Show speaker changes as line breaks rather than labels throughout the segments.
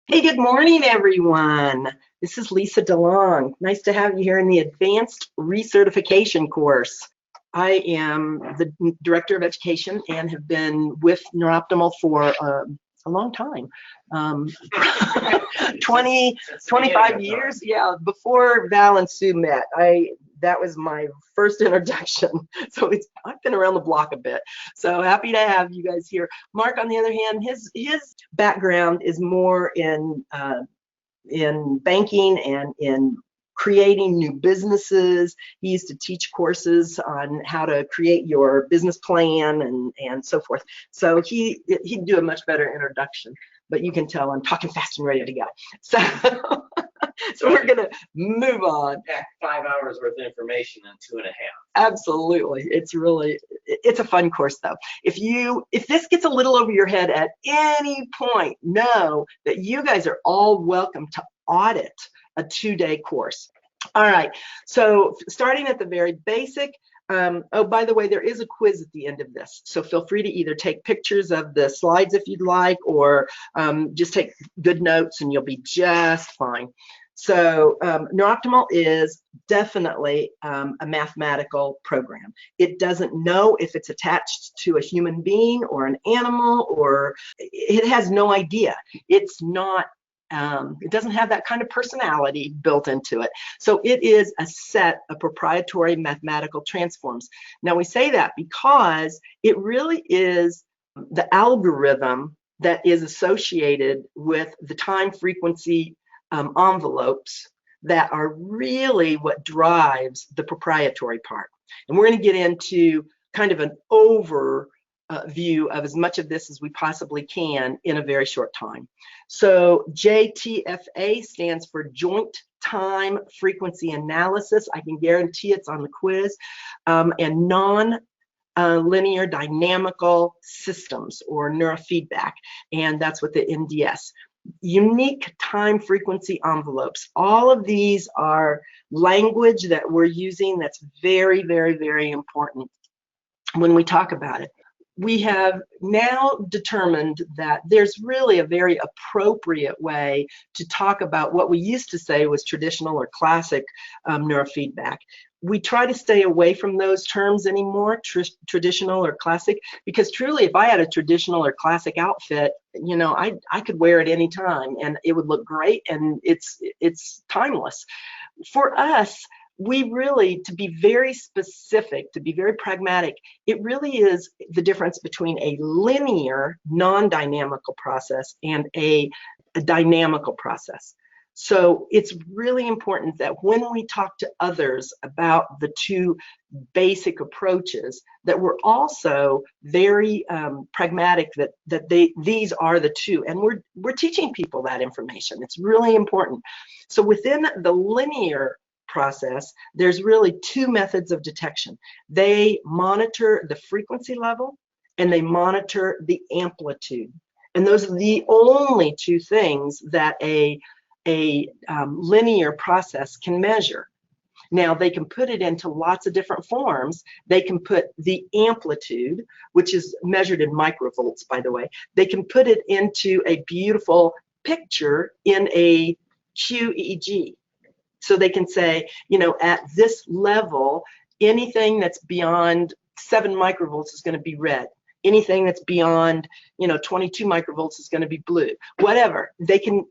Hey, good morning, everyone. This is Lisa DeLong. Nice to have you here in the Advanced Recertification course. I am the Director of Education and have been with Neuroptimal for a long time. 20, 25 years, yeah, before Val and Sue met. That was my first introduction. So I've been around the block a bit. So happy to have you guys here. Mark, on the other hand, his background is more in banking and in creating new businesses. He used to teach courses on how to create your business plan and so forth. So he'd do a much better introduction, but you can tell I'm talking fast and ready to go. So, so we're gonna move on.
Yeah, 5 hours worth of information in 2.5.
Absolutely. It's a fun course though. If this gets a little over your head at any point, know that you guys are all welcome to audit a 2-day course. All right, so starting at the very basic, oh, by the way, there is a quiz at the end of this, so feel free to either take pictures of the slides if you'd like, or just take good notes and you'll be just fine. So Neuroptimal is definitely a mathematical program. It doesn't know if it's attached to a human being or an animal, or it has no idea. It's not it doesn't have that kind of personality built into it. So it is a set of proprietary mathematical transforms. Now we say that because it really is the algorithm that is associated with the time frequency envelopes that are really what drives the proprietary part. And we're going to get into kind of an overview of as much of this as we possibly can in a very short time. So JTFA stands for Joint Time Frequency Analysis. I can guarantee it's on the quiz. And non-linear dynamical systems, or neurofeedback, and that's what the NDS. Unique time frequency envelopes. All of these are language that we're using that's very, very, very important when we talk about it. We have now determined that there's really a very appropriate way to talk about what we used to say was traditional or classic neurofeedback. We try to stay away from those terms anymore, traditional or classic, because truly, if I had a traditional or classic outfit, you know, I could wear it any time and it would look great, and it's timeless. For us, we really, to be very specific, to be very pragmatic, it really is the difference between a linear, non-dynamical process and a dynamical process. So it's really important that when we talk to others about the two basic approaches, that we're also very pragmatic that these are the two, and we're teaching people that information. It's really important. So within the linear process, there's really two methods of detection. They monitor the frequency level and they monitor the amplitude. And those are the only two things that a linear process can measure. Now, they can put it into lots of different forms. They can put the amplitude, which is measured in microvolts, by the way. They can put it into a beautiful picture in a QEEG. So they can say, you know, at this level, anything that's beyond 7 microvolts is going to be red. Anything that's beyond, you know, 22 microvolts is going to be blue. Whatever. They can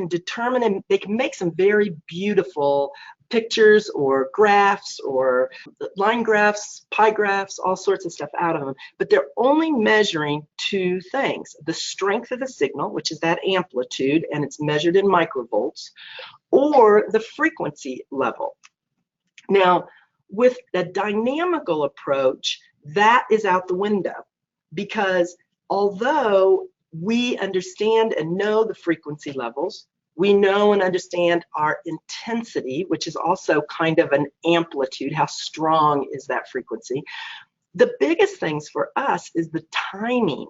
determine, and they can make some very beautiful pictures or graphs or line graphs, pie graphs, all sorts of stuff out of them. But they're only measuring two things: the strength of the signal, which is that amplitude, and it's measured in microvolts, or the frequency level. Now, with the dynamical approach, that is out the window, because although we understand and know the frequency levels, we know and understand our intensity, which is also kind of an amplitude. How strong is that frequency? The biggest things for us is the timing.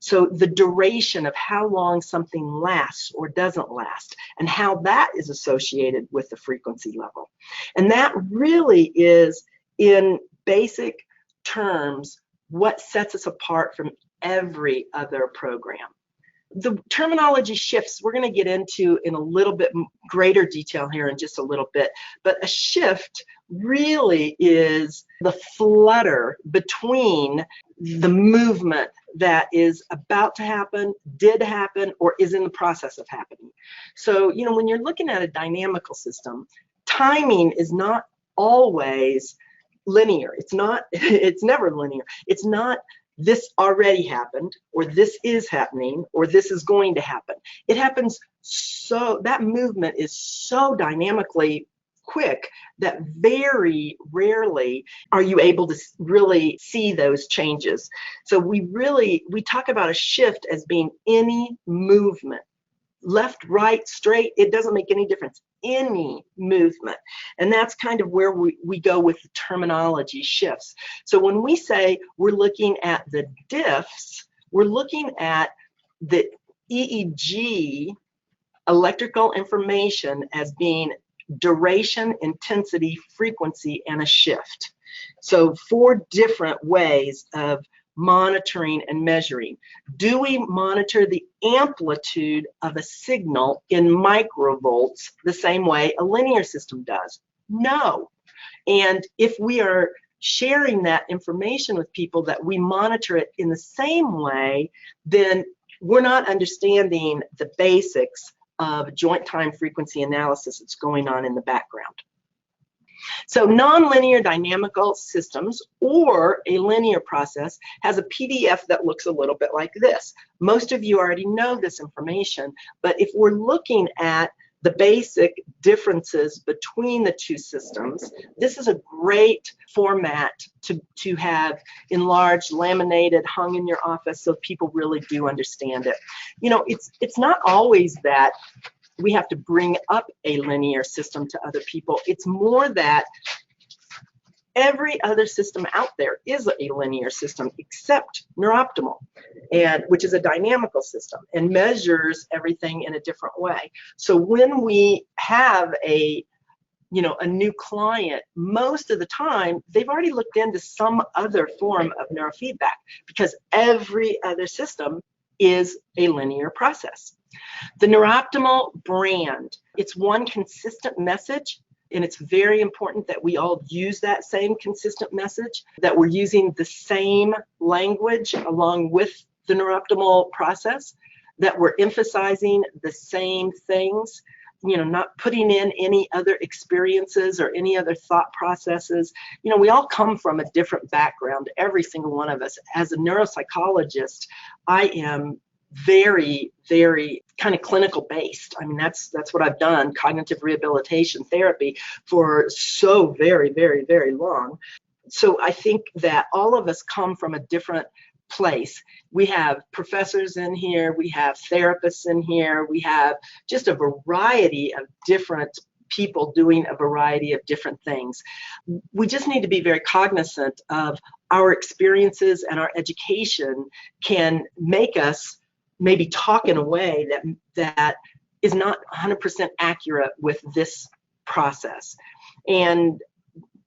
So the duration of how long something lasts or doesn't last, and how that is associated with the frequency level. And that really is, in basic terms, what sets us apart from every other program. The terminology shifts we're going to get into in a little bit greater detail here in just a little bit, but a shift really is the flutter between the movement that is about to happen, did happen, or is in the process of happening. So, you know, when you're looking at a dynamical system, timing is not always linear. It's never linear. It's not this already happened, or this is happening, or this is going to happen. It happens so, that movement is so dynamically quick that very rarely are you able to really see those changes. So we talk about a shift as being any movement, left, right, straight, it doesn't make any difference, any movement. And that's kind of where we go with the terminology shifts. So when we say we're looking at the diffs, we're looking at the EEG, electrical information, as being duration, intensity, frequency, and a shift. So 4 different ways of monitoring and measuring. Do we monitor the amplitude of a signal in microvolts the same way a linear system does? No. And if we are sharing that information with people that we monitor it in the same way, then we're not understanding the basics of joint time frequency analysis that's going on in the background. So nonlinear dynamical systems, or a linear process, has a PDF that looks a little bit like this. Most of you already know this information, but if we're looking at the basic differences between the two systems, this is a great format to have enlarged, laminated, hung in your office so people really do understand it. You know, it's not always that we have to bring up a linear system to other people. It's more that every other system out there is a linear system except neuroptimal, and which is a dynamical system and measures everything in a different way. So when we have a new client, most of the time they've already looked into some other form of neurofeedback, because every other system is a linear process. The neuroptimal brand, it's one consistent message, and it's very important that we all use that same consistent message, that we're using the same language along with the neuroptimal process, that we're emphasizing the same things, you know, not putting in any other experiences or any other thought processes. You know, we all come from a different background, every single one of us. As a neuropsychologist, I am very, very kind of clinical based. I mean, that's what I've done, cognitive rehabilitation therapy, for so very, very, very long. So I think that all of us come from a different place. We have professors in here, we have therapists in here, we have just a variety of different people doing a variety of different things. We just need to be very cognizant of our experiences, and our education can make us maybe talk in a way that is not 100% accurate with this process. And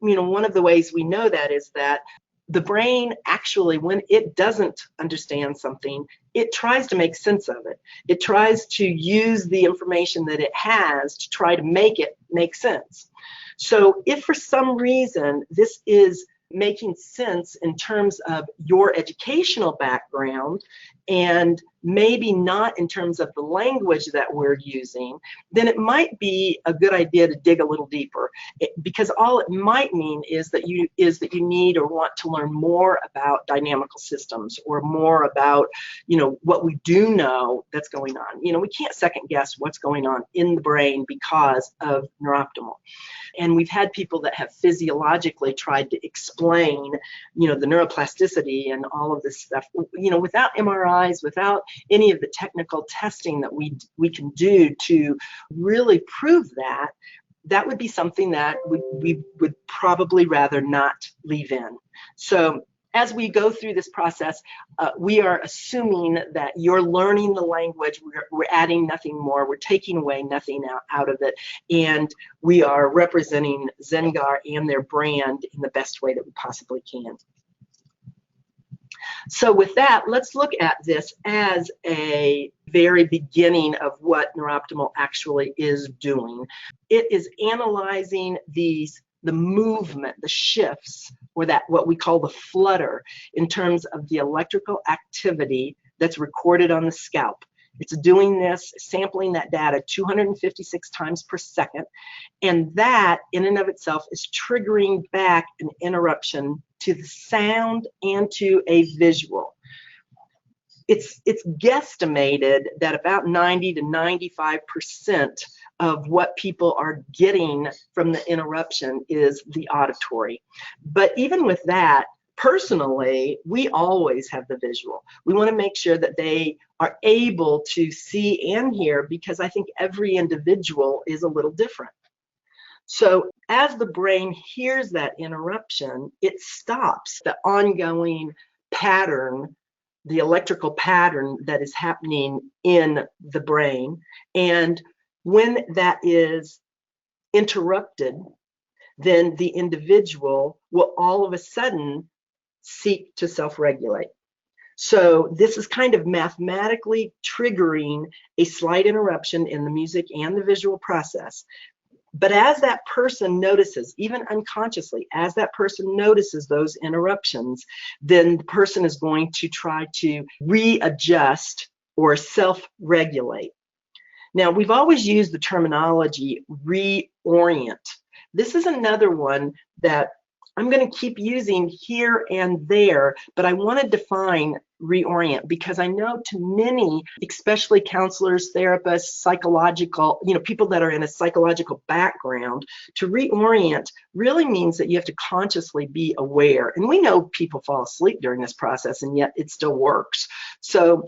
you know, one of the ways we know that is that the brain actually, when it doesn't understand something, it tries to make sense of it. It tries to use the information that it has to try to make it make sense. So if for some reason this is making sense in terms of your educational background, and maybe not in terms of the language that we're using, then it might be a good idea to dig a little deeper, because all it might mean is that you need or want to learn more about dynamical systems, or more about, you know, what we do know that's going on. You know, we can't second guess what's going on in the brain because of neuroptimal. And we've had people that have physiologically tried to explain, you know, the neuroplasticity and all of this stuff, you know, without MRIs, without any of the technical testing that we can do to really prove that. That would be something that we would probably rather not leave in. So as we go through this process, we are assuming that you're learning the language. We're adding nothing more. We're taking away nothing out of it. And we are representing Zengar and their brand in the best way that we possibly can. So with that, let's look at this as a very beginning of what Neuroptimal actually is doing. It is analyzing the movement, the shifts, or that what we call the flutter in terms of the electrical activity that's recorded on the scalp. It's doing this, sampling that data 256 times per second, and that in and of itself is triggering back an interruption to the sound and to a visual. It's guesstimated that about 90 to 95% of what people are getting from the interruption is the auditory. But even with that, personally, we always have the visual. We want to make sure that they are able to see and hear, because I think every individual is a little different. So as the brain hears that interruption, it stops the ongoing pattern, the electrical pattern that is happening in the brain. And when that is interrupted, then the individual will all of a sudden seek to self-regulate. So this is kind of mathematically triggering a slight interruption in the music and the visual process. But as that person notices, even unconsciously, as that person notices those interruptions, then the person is going to try to readjust or self-regulate. Now, we've always used the terminology reorient. This is another one that I'm going to keep using here and there, but I want to define reorient, because I know to many, especially counselors, therapists, psychological, people that are in a psychological background, to reorient really means that you have to consciously be aware. And we know people fall asleep during this process, and yet it still works. So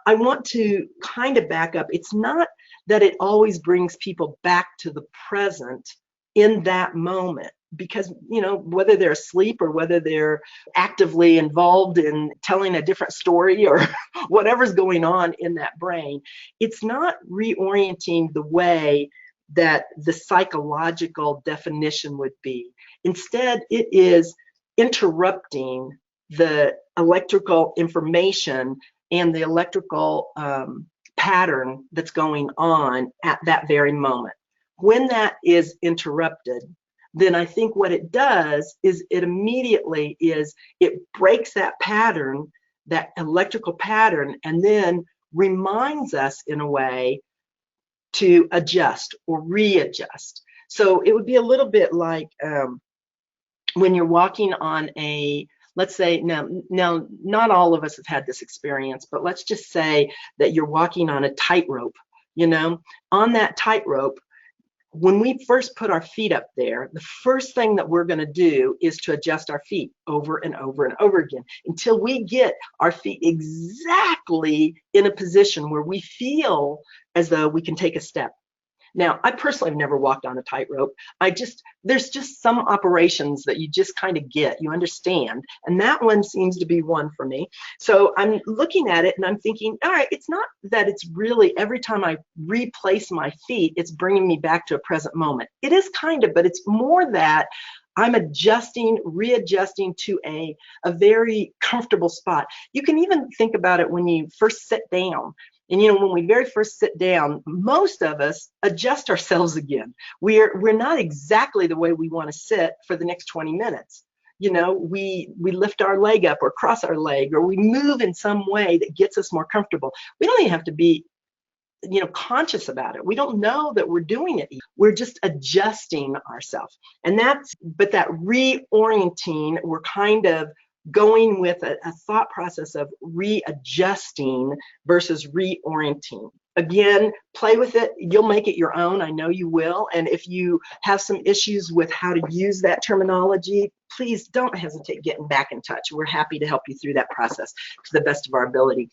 I want to kind of back up. It's not that it always brings people back to the present in that moment, because whether they're asleep or whether they're actively involved in telling a different story or whatever's going on in that brain, it's not reorienting the way that the psychological definition would be. Instead, it is interrupting the electrical information and the electrical pattern that's going on at that very moment. When that is interrupted, then I think what it does is it immediately breaks that pattern, that electrical pattern, and then reminds us in a way to adjust or readjust. So it would be a little bit like when you're walking on let's say, now not all of us have had this experience, but let's just say that you're walking on a tightrope. On that tightrope, when we first put our feet up there, the first thing that we're going to do is to adjust our feet over and over and over again until we get our feet exactly in a position where we feel as though we can take a step. Now, I personally have never walked on a tightrope. There's just some operations that you just kind of get, you understand, and that one seems to be one for me. So I'm looking at it and I'm thinking, all right, it's not that it's really every time I replace my feet, it's bringing me back to a present moment. It is kind of, but it's more that I'm readjusting to a very comfortable spot. You can even think about it when you first sit down. And when we very first sit down, most of us adjust ourselves again. We're not exactly the way we want to sit for the next 20 minutes. We lift our leg up or cross our leg, or we move in some way that gets us more comfortable. We don't even have to be conscious about it. We don't know that we're doing it. We're just adjusting ourselves. But that reorienting, we're kind of going with a thought process of readjusting versus reorienting. Again, play with it. You'll make it your own. I know you will. And if you have some issues with how to use that terminology, please don't hesitate getting back in touch. We're happy to help you through that process to the best of our ability.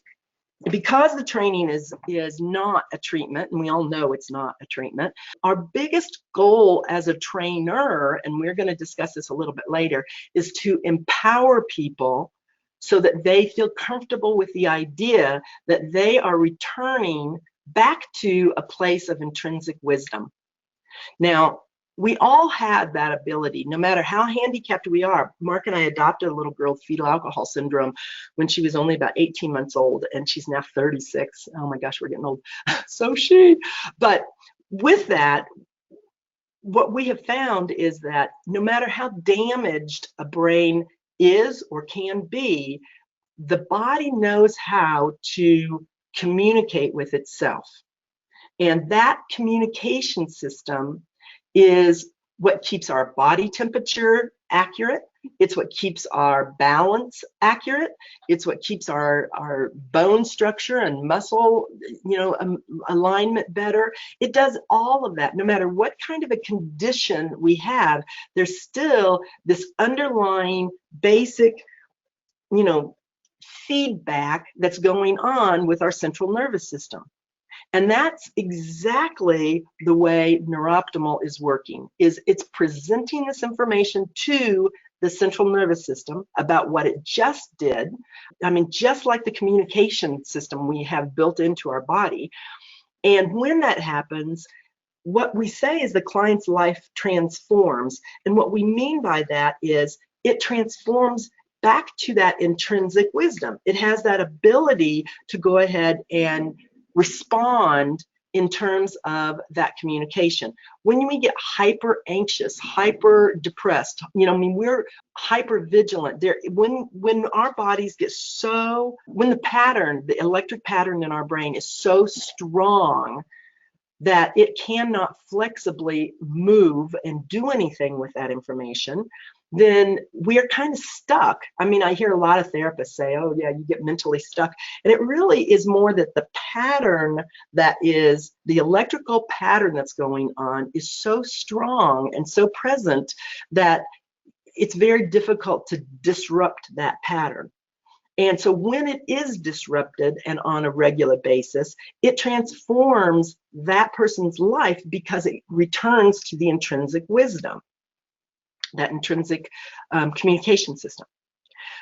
Because the training is not a treatment, and we all know it's not a treatment, our biggest goal as a trainer, and we're going to discuss this a little bit later, is to empower people so that they feel comfortable with the idea that they are returning back to a place of intrinsic wisdom. Now, we all had that ability, no matter how handicapped we are. Mark and I adopted a little girl with fetal alcohol syndrome when she was only about 18 months old, and she's now 36. Oh my gosh, we're getting old. So she. But with that, what we have found is that no matter how damaged a brain is or can be, the body knows how to communicate with itself. And that communication system is what keeps our body temperature accurate. It's what keeps our balance accurate. It's what keeps our bone structure and muscle, alignment better. It does all of that. No matter what kind of a condition we have, there's still this underlying basic, feedback that's going on with our central nervous system. And that's exactly the way Neuroptimal is working, is it's presenting this information to the central nervous system about what it just did. I mean, just like the communication system we have built into our body. And when that happens, what we say is the client's life transforms. And what we mean by that is it transforms back to that intrinsic wisdom. It has that ability to go ahead and respond in terms of that communication. When we get hyper anxious, hyper depressed, we're hyper vigilant. When our bodies get when the electric pattern in our brain is so strong that it cannot flexibly move and do anything with that information, then we are kind of stuck. I mean, I hear a lot of therapists say, oh yeah, you get mentally stuck. And it really is more that the pattern that is, the electrical pattern that's going on is so strong and so present that it's very difficult to disrupt that pattern. And so when it is disrupted and on a regular basis, it transforms that person's life because it returns to the intrinsic wisdom, that intrinsic communication system.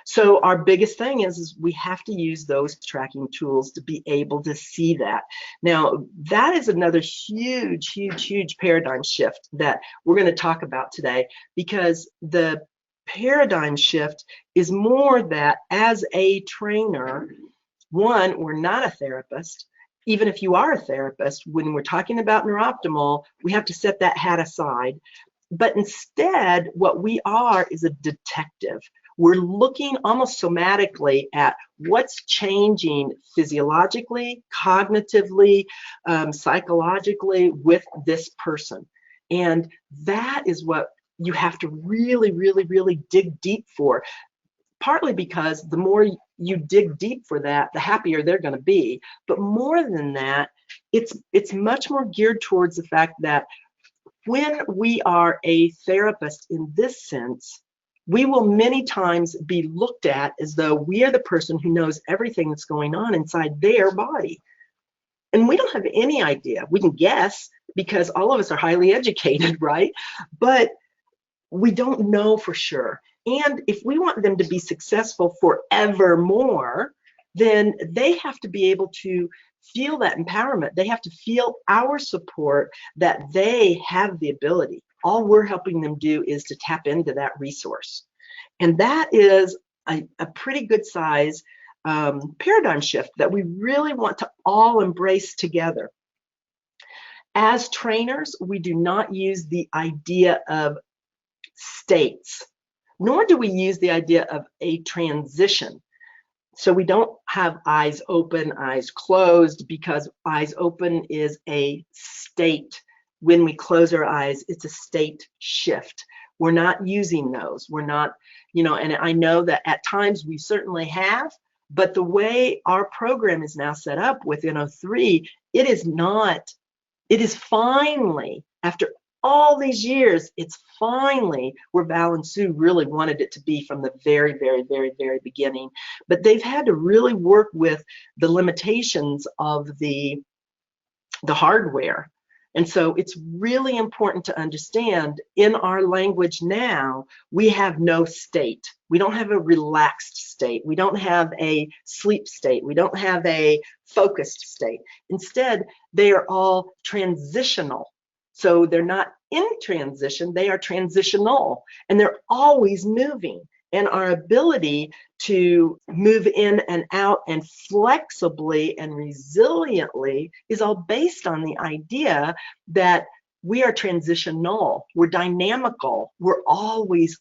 So our biggest thing is we have to use those tracking tools to be able to see that. Now, that is another huge, huge, huge paradigm shift that we're going to talk about today, because the paradigm shift is more that as a trainer, one, we're not a therapist. Even if you are a therapist, when we're talking about Neuroptimal, we have to set that hat aside. But instead, what we are is a detective. We're looking almost somatically at what's changing physiologically, cognitively, psychologically with this person. And that is what you have to really, really, really dig deep for. Partly because the more you dig deep for that, the happier they're going to be. But more than that, it's much more geared towards the fact that when we are a therapist in this sense, we will many times be looked at as though we are the person who knows everything that's going on inside their body. And we don't have any idea. We can guess because all of us are highly educated, right? But we don't know for sure. And if we want them to be successful forevermore, then they have to be able to feel that empowerment. They have to feel our support that they have the ability. All we're helping them do is to tap into that resource. And that is a pretty good size paradigm shift that we really want to all embrace together. As trainers, we do not use the idea of states, nor do we use the idea of a transition. So we don't have eyes open, eyes closed, because eyes open is a state. When we close our eyes, it's a state shift. We're not using those. We're not, and I know that at times we certainly have, but the way our program is now set up with N03, it is finally, after all these years, it's finally where Val and Sue really wanted it to be from the very, very, very, very beginning. But they've had to really work with the limitations of the hardware. And so it's really important to understand in our language now, we have no state. We don't have a relaxed state. We don't have a sleep state. We don't have a focused state. Instead, they are all transitional. So they're not in transition, they are transitional, and they're always moving. And our ability to move in and out and flexibly and resiliently is all based on the idea that we are transitional, we're dynamical, we're always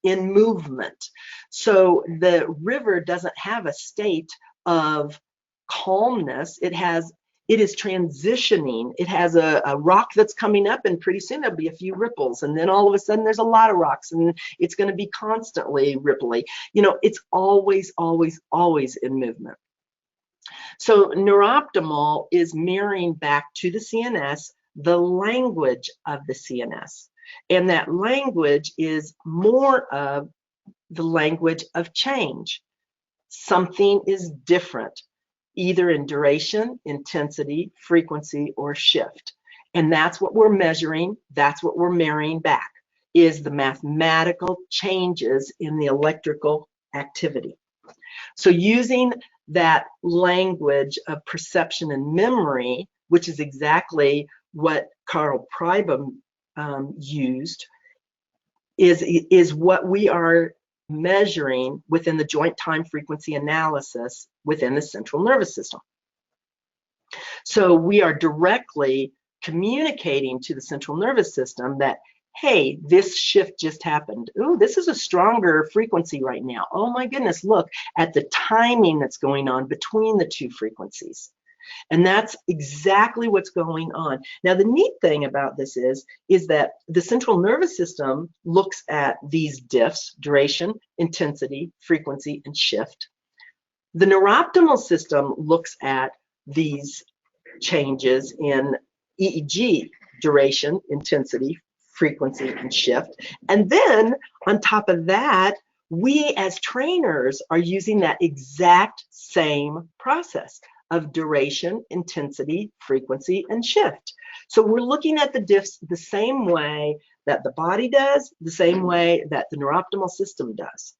in movement. So the river doesn't have a state of calmness. It is transitioning. It has a rock that's coming up, and pretty soon there'll be a few ripples, and then all of a sudden there's a lot of rocks, and it's going to be constantly ripply. You know, it's always in movement. So neurooptimal is mirroring back to the CNS the language of the CNS, and that language is more of the language of change. Something is different, either in duration, intensity, frequency, or shift. And that's what we're measuring, that's what we're marrying back, is the mathematical changes in the electrical activity. So using that language of perception and memory, which is exactly what Carl Pribom used, is what we are measuring within the joint time frequency analysis within the central nervous system. So we are directly communicating to the central nervous system that, hey, this shift just happened. Ooh, this is a stronger frequency right now. Oh my goodness, look at the timing that's going on between the two frequencies. And that's exactly what's going on. Now, the neat thing about this is that the central nervous system looks at these diffs, duration, intensity, frequency, and shift. The neurooptimal system looks at these changes in EEG, duration, intensity, frequency, and shift. And then on top of that, we as trainers are using that exact same process of duration, intensity, frequency, and shift. So we're looking at the diffs the same way that the body does, the same way that the neurooptimal system does.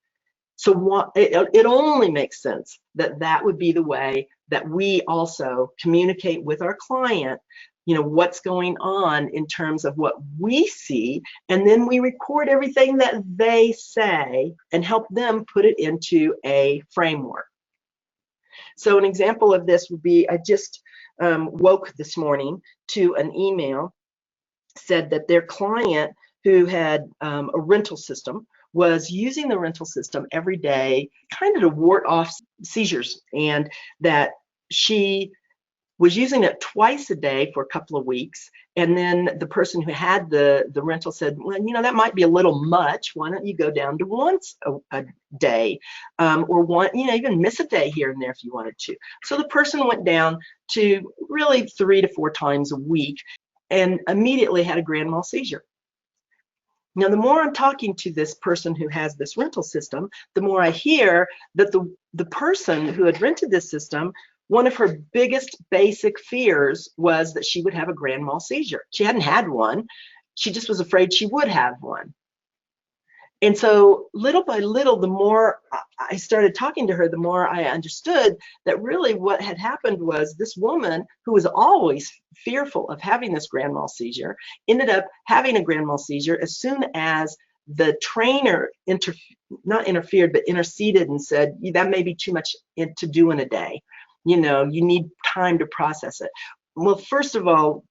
So it only makes sense that that would be the way that we also communicate with our client, you know, what's going on in terms of what we see, and then we record everything that they say and help them put it into a framework. So an example of this would be, I just woke this morning to an email, said that their client who had a rental system was using the rental system every day, kind of to ward off seizures, and that she was using it twice a day for a couple of weeks. And then the person who had the rental said, well, you know, that might be a little much. Why don't you go down to once a day, or one, you know, even miss a day here and there if you wanted to. So the person went down to really 3 to 4 times a week and immediately had a grand mal seizure. Now, the more I'm talking to this person who has this rental system, the more I hear that the person who had rented this system, one of her biggest basic fears was that she would have a grand mal seizure. She hadn't had one. She just was afraid she would have one. And so little by little, the more I started talking to her, the more I understood that really what had happened was this woman, who was always fearful of having this grand mal seizure, ended up having a grand mal seizure as soon as the trainer not interfered, but interceded and said, that may be too much to do in a day. You know, you need time to process it. Well, first of all,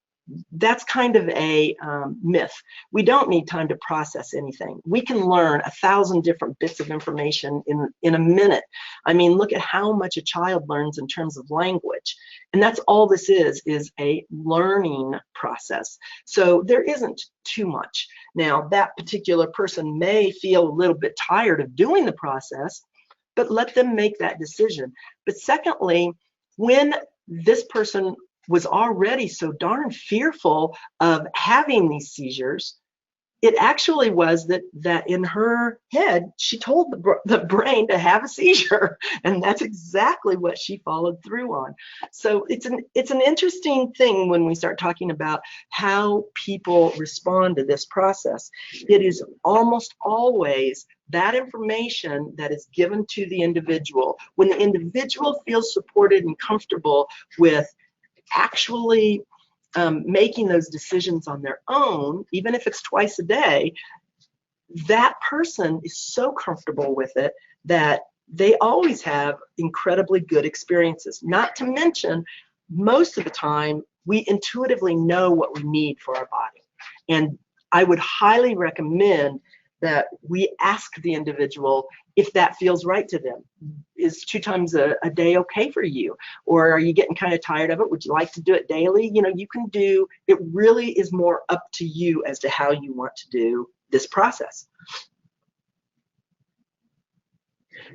that's kind of a myth. We don't need time to process anything. We can learn 1,000 different bits of information in a minute. I mean, look at how much a child learns in terms of language. And that's all this is a learning process. So there isn't too much. Now, that particular person may feel a little bit tired of doing the process, but let them make that decision. But secondly, when this person was already so darn fearful of having these seizures, it actually was that in her head, she told the brain to have a seizure, and that's exactly what she followed through on. So it's an interesting thing when we start talking about how people respond to this process. It is almost always that information that is given to the individual. When the individual feels supported and comfortable with actually making those decisions on their own, even if it's twice a day, that person is so comfortable with it that they always have incredibly good experiences. Not to mention, most of the time, we intuitively know what we need for our body. And I would highly recommend that we ask the individual if that feels right to them. Is 2 times a day okay for you? Or are you getting kind of tired of it? Would you like to do it daily? You know, you can do, it really is more up to you as to how you want to do this process.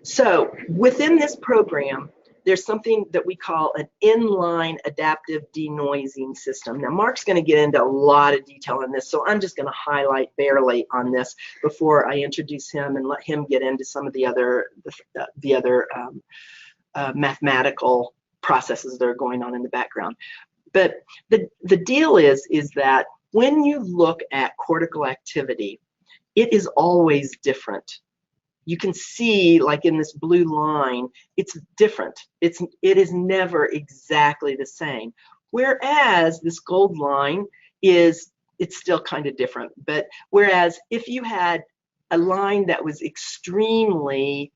So within this program, there's something that we call an inline adaptive denoising system. Now, Mark's going to get into a lot of detail on this, so I'm just going to highlight barely on this before I introduce him and let him get into some of the other mathematical processes that are going on in the background. But the deal is that when you look at cortical activity, it is always different. You can see, like in this blue line, it's different. It is never exactly the same. Whereas this gold line it's still kind of different. But whereas if you had a line that was extremely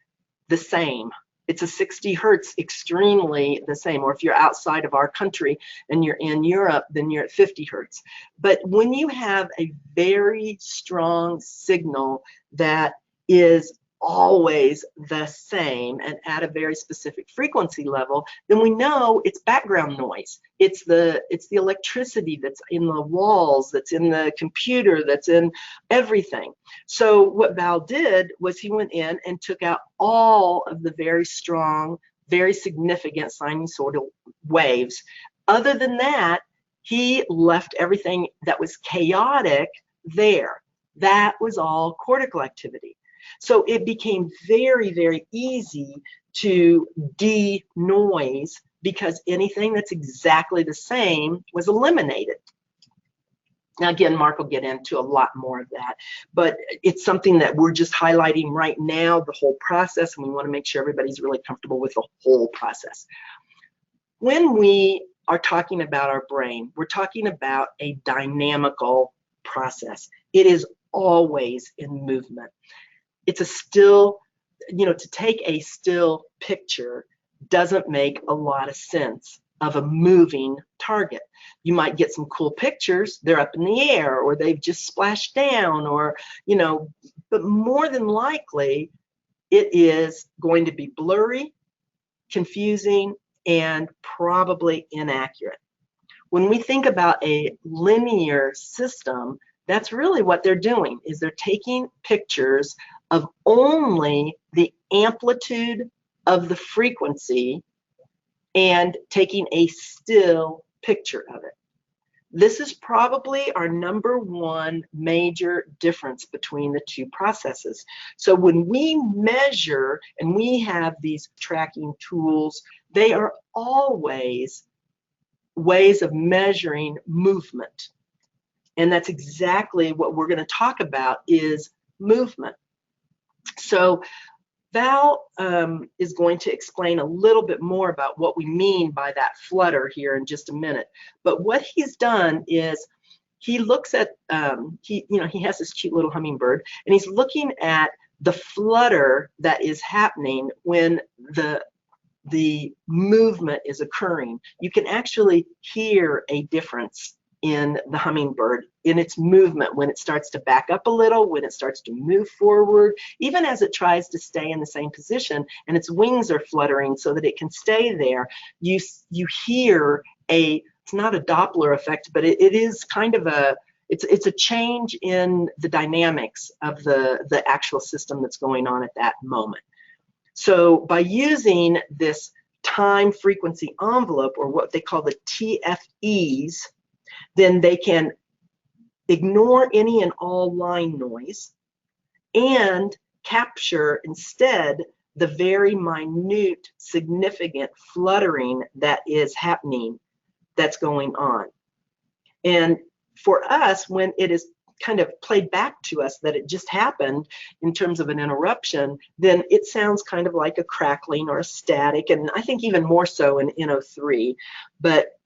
the same, it's a 60 hertz, extremely the same. Or if you're outside of our country and you're in Europe, then you're at 50 hertz. But when you have a very strong signal that is always the same and at a very specific frequency level, then we know it's background noise. It's the electricity that's in the walls, that's in the computer, that's in everything. So what Val did was he went in and took out all of the very strong, very significant sinusoidal waves. Other than that, he left everything that was chaotic there. That was all cortical activity. So it became very, very easy to denoise because anything that's exactly the same was eliminated. Now, again, Mark will get into a lot more of that, but it's something that we're just highlighting right now, the whole process, and we want to make sure everybody's really comfortable with the whole process. When we are talking about our brain, we're talking about a dynamical process. It is always in movement. It's a still, you know, to take a still picture doesn't make a lot of sense of a moving target. You might get some cool pictures, they're up in the air, or they've just splashed down, or, you know, but more than likely, it is going to be blurry, confusing, and probably inaccurate. When we think about a linear system, that's really what they're doing, is they're taking pictures of only the amplitude of the frequency and taking a still picture of it. This is probably our #1 major difference between the two processes. So when we measure and we have these tracking tools, they are always ways of measuring movement. And that's exactly what we're going to talk about, is movement. So Val is going to explain a little bit more about what we mean by that flutter here in just a minute. But what he's done is he looks at, he has this cute little hummingbird, and he's looking at the flutter that is happening when the movement is occurring. You can actually hear a difference in the hummingbird, in its movement, when it starts to back up a little, when it starts to move forward, even as it tries to stay in the same position and its wings are fluttering so that it can stay there. You hear it's not a Doppler effect, but it is kind of it's a change in the dynamics of the actual system that's going on at that moment. So by using this time frequency envelope, or what they call the TFEs, then they can ignore any and all line noise and capture instead the very minute, significant fluttering that is happening, that's going on. And for us, when it is kind of played back to us that it just happened in terms of an interruption, then it sounds kind of like a crackling or a static, and I think even more so in NO3. But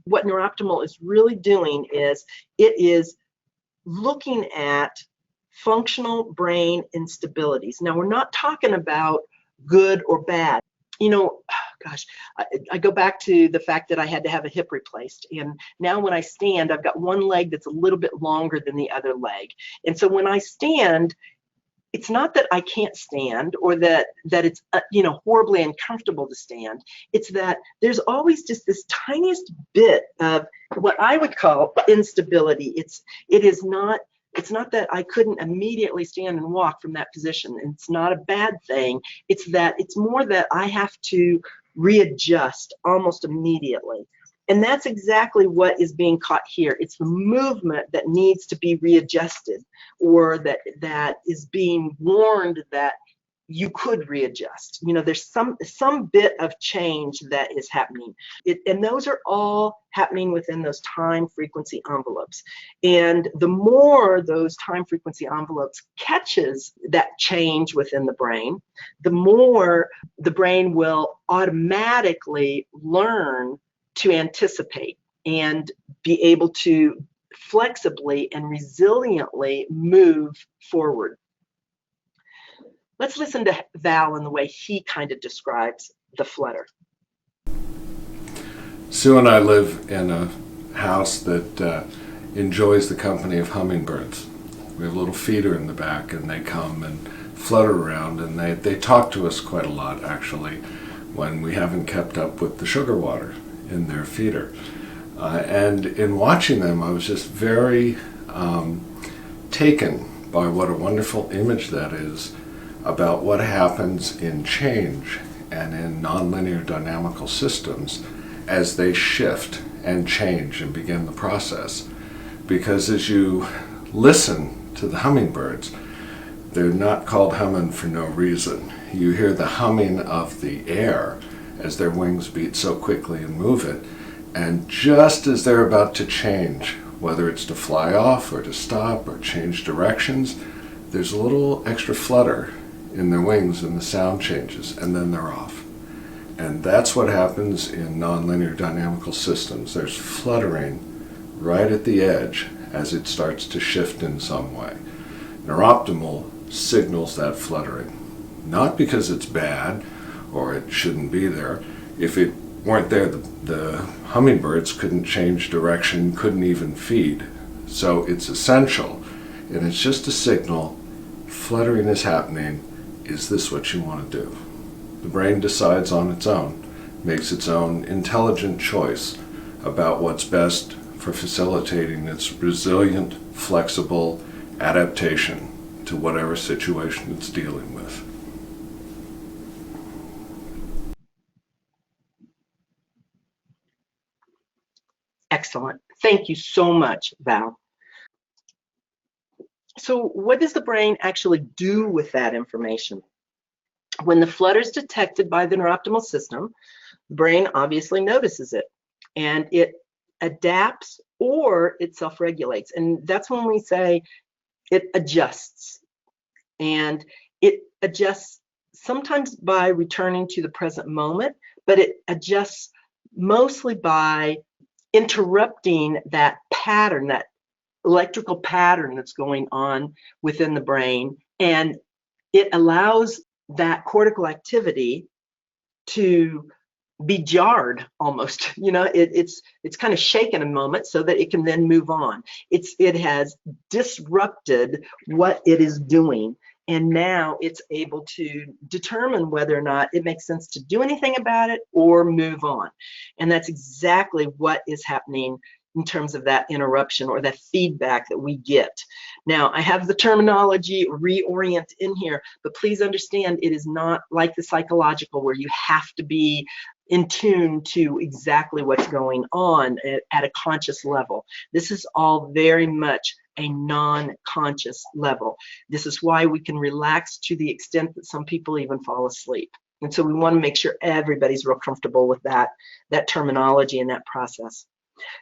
what neuroptimal is really doing is it is looking at functional brain instabilities. Now, we're not talking about good or bad. You know, gosh, I go back to the fact that I had to have a hip replaced. And now when I stand, I've got one leg that's a little bit longer than the other leg. And so when I stand, it's not that I can't stand or that it's you know, horribly uncomfortable to stand. It's that there's always just this tiniest bit of what I would call instability. It's not that I couldn't immediately stand and walk from that position. It's not a bad thing. It's that it's more that I have to readjust almost immediately. And that's exactly what is being caught here. It's the movement that needs to be readjusted, or that is being warned that you could readjust. You know, there's some bit of change that is happening. And those are all happening within those time frequency envelopes. And the more those time frequency envelopes catches that change within the brain, the more the brain will automatically learn to anticipate and be able to flexibly and resiliently move forward. Let's listen to Val and the way he kind of describes the flutter.
Sue and I live in a house that enjoys the company of hummingbirds. We have a little feeder in the back, and they come and flutter around, and they talk to us quite a lot, actually, when we haven't kept up with the sugar water in their feeder. And in watching them, I was just very taken by what a wonderful image that is about what happens in change and in nonlinear dynamical systems as they shift and change and begin the process. Because as you listen to the hummingbirds, they're not called humming for no reason. You hear the humming of the air as their wings beat so quickly and move it. And just as they're about to change, whether it's to fly off or to stop or change directions, there's a little extra flutter in their wings and the sound changes, and then they're off. And that's what happens in nonlinear dynamical systems. There's fluttering right at the edge as it starts to shift in some way. Neuroptimal signals that fluttering, not because it's bad or it shouldn't be there. If it weren't there, the hummingbirds couldn't change direction, couldn't even feed. So it's essential, and it's just a signal. Fluttering is happening. Is this what you want to do? The brain decides on its own, makes its own intelligent choice about what's best for facilitating its resilient, flexible adaptation to whatever situation it's dealing with.
Excellent. Thank you so much, Val. So what does the brain actually do with that information? When the flutter is detected by the neuroptimal system, the brain obviously notices it, and it adapts or it self-regulates. And that's when we say it adjusts. And it adjusts sometimes by returning to the present moment, but it adjusts mostly by interrupting that pattern, that electrical pattern that's going on within the brain, and it allows that cortical activity to be jarred almost. You know, it's kind of shaken a moment so that it can then move on. It has disrupted what it is doing, and now it's able to determine whether or not it makes sense to do anything about it or move on. And that's exactly what is happening in terms of that interruption or that feedback that we get. Now, I have the terminology reorient in here, but please understand it is not like the psychological where you have to be in tune to exactly what's going on at a conscious level. This is all very much a non-conscious level. This is why we can relax to the extent that some people even fall asleep. And so we want to make sure everybody's real comfortable with that terminology and that process.